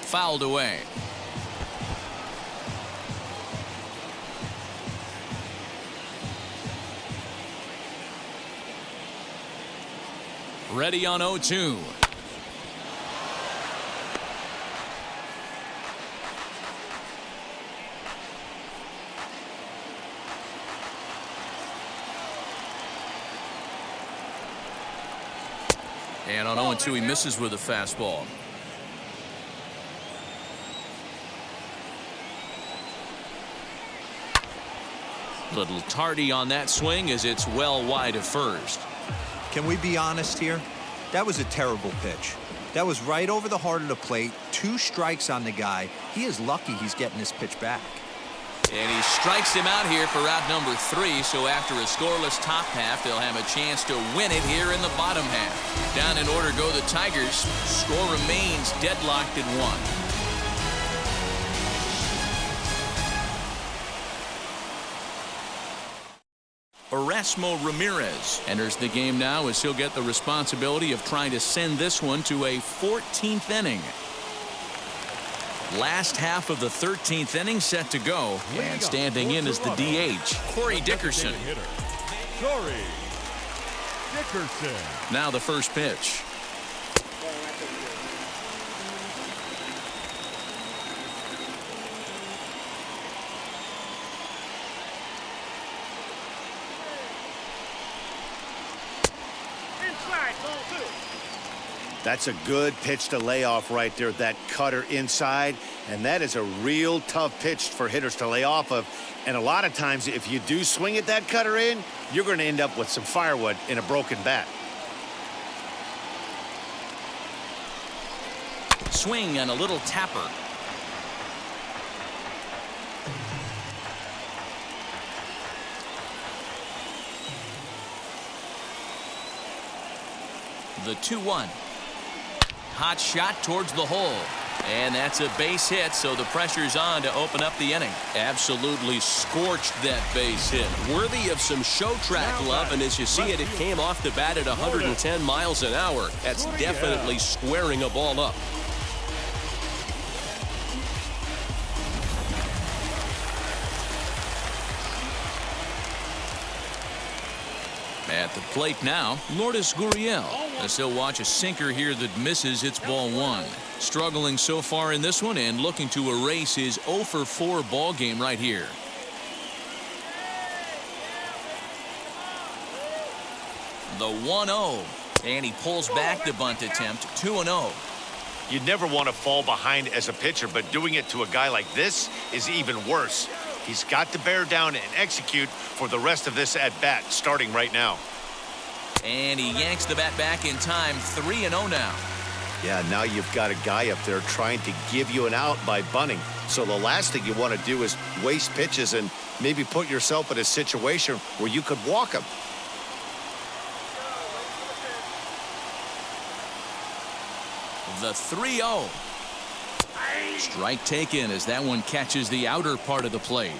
Fouled away. Ready on 0-2. And on 0-2 he misses with a fastball. Little tardy on that swing as it's well wide of first. Can we be honest here? That was a terrible pitch. That was right over the heart of the plate. 2 strikes on the guy. He is lucky he's getting this pitch back. And he strikes him out here for out number 3. So after a scoreless top half, they'll have a chance to win it here in the bottom half. Down in order go the Tigers. Score remains deadlocked at 1. Erasmo Ramirez enters the game now as he'll get the responsibility of trying to send this one to a 14th inning. Last half of the 13th inning set to go, and standing in is the DH, Corey Dickerson. Corey Dickerson. Now the first pitch. Inside, ball 2. That's a good pitch to lay off right there, that cutter inside. And that is a real tough pitch for hitters to lay off of. And a lot of times, if you do swing at that cutter in, you're going to end up with some firewood in a broken bat. Swing and a little tapper. The 2-1. Hot shot towards the hole. And that's a base hit, so the pressure's on to open up the inning. Absolutely scorched that base hit. Worthy of some show track love, and as you see it, it came off the bat at 110 miles an hour. That's definitely squaring a ball up. At the plate now, Lourdes Guriel, as he'll watch a sinker here that misses. It's ball 1. Struggling so far in this one and looking to erase his 0-for-4 ball game right here. The 1-0, and he pulls back the bunt attempt. 2-0. You'd never want to fall behind as a pitcher, but doing it to a guy like this is even worse. He's got to bear down and execute for the rest of this at-bat, starting right now. And he yanks the bat back in time. 3-0 now. Yeah, now you've got a guy up there trying to give you an out by bunting. So the last thing you want to do is waste pitches and maybe put yourself in a situation where you could walk him. The 3-0. Strike taken as that one catches the outer part of the plate.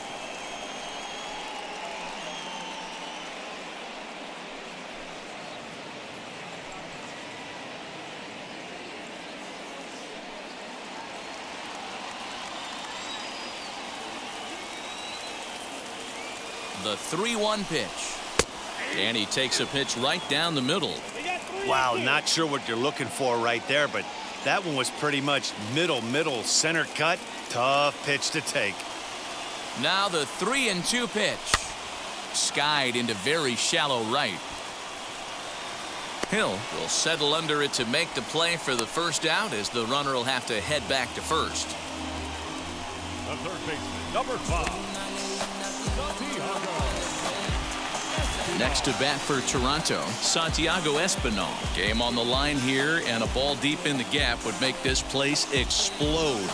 The 3-1 pitch. And he takes a pitch right down the middle. Wow, not sure what you're looking for right there, but that one was pretty much middle center cut. Tough pitch to take. Now the 3-2 pitch. Skied into very shallow right. Hill will settle under it to make the play for the first out, as the runner will have to head back to first. The third baseman, number 5. Next to bat for Toronto, Santiago Espinal. Game on the line here, and a ball deep in the gap would make this place explode.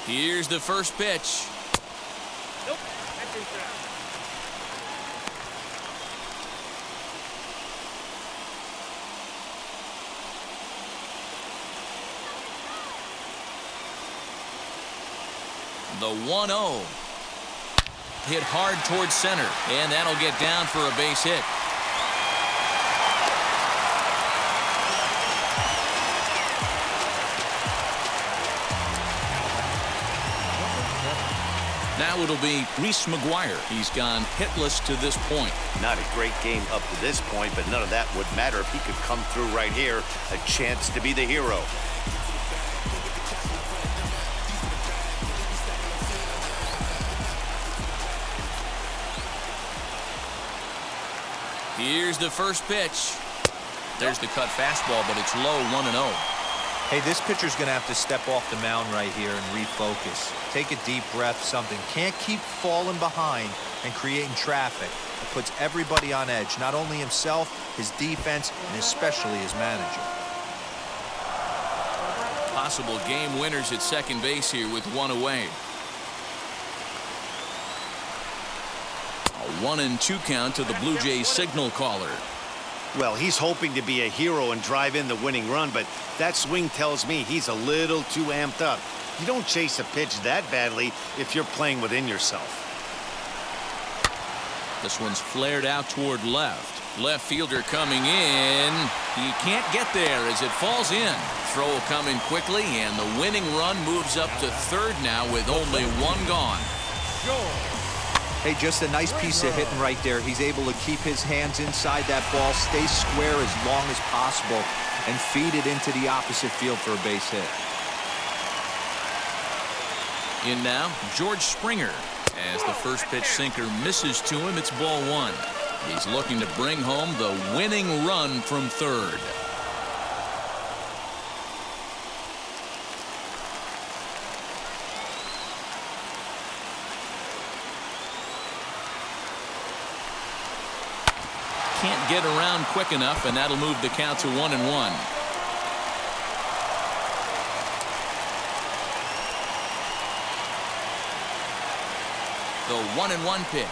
Here's the first pitch. Nope. That's inside. The 1-0. Hit hard towards center, and that'll get down for a base hit. Now it'll be Reese Maguire. He's gone hitless to this point. Not a great game up to this point, but none of that would matter if he could come through right here. A chance to be the hero. Here's the first pitch. There's the cut fastball, but it's low. 1-0. Hey, this pitcher's going to have to step off the mound right here and refocus. Take a deep breath, something. Can't keep falling behind and creating traffic. It puts everybody on edge, not only himself, his defense, and especially his manager. Possible game winners at second base here with one away. A 1-2 count to the Blue Jays signal caller. Well, he's hoping to be a hero and drive in the winning run, but that swing tells me he's a little too amped up. You don't chase a pitch that badly if you're playing within yourself. This one's flared out toward left. Left fielder coming in. He can't get there as it falls in. Throw coming quickly, and the winning run moves up to third now with only one gone. Hey, just a nice piece of hitting right there. He's able to keep his hands inside that ball, stay square as long as possible, and feed it into the opposite field for a base hit. In now, George Springer. As the first pitch sinker misses to him, it's ball one. He's looking to bring home the winning run from third. Can't get around quick enough, and that'll move the count to 1-1. The 1-1 pitch.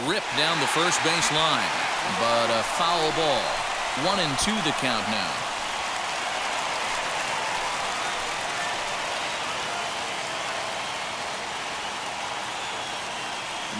Ripped down the first base line, but a foul ball. 1-2 the count now.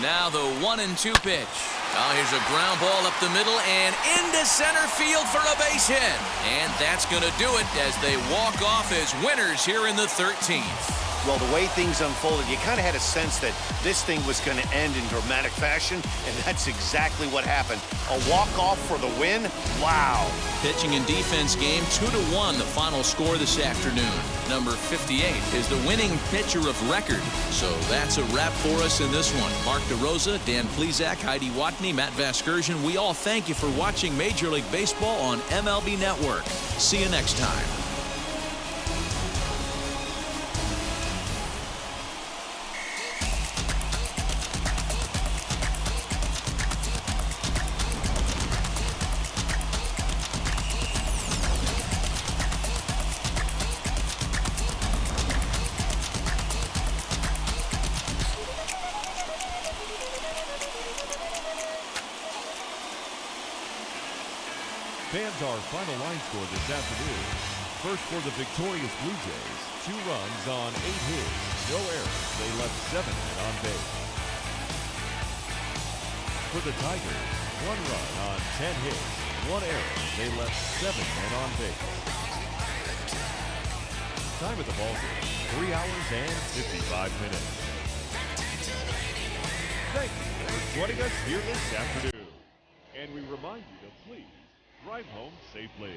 Now the 1-2 pitch. Oh, here's a ground ball up the middle and into center field for a base hit. And that's going to do it as they walk off as winners here in the 13th. Well, the way things unfolded, you kind of had a sense that this thing was going to end in dramatic fashion, and that's exactly what happened. A walk-off for the win? Wow. Pitching and defense game 2-1, the final score this afternoon. Number 58 is the winning pitcher of record. So that's a wrap for us in this one. Mark DeRosa, Dan Plesac, Heidi Watney, Matt Vasgersian, we all thank you for watching Major League Baseball on MLB Network. See you next time. Fans, our final line score this afternoon. First for the victorious Blue Jays, 2 runs on 8 hits, no errors. They left 7 men on base. For the Tigers, 1 run on 10 hits, 1 error. They left 7 men on base. Time at the ballgame, 3 hours and 55 minutes. Thank you for joining us here this afternoon. And we remind you to please drive home safely.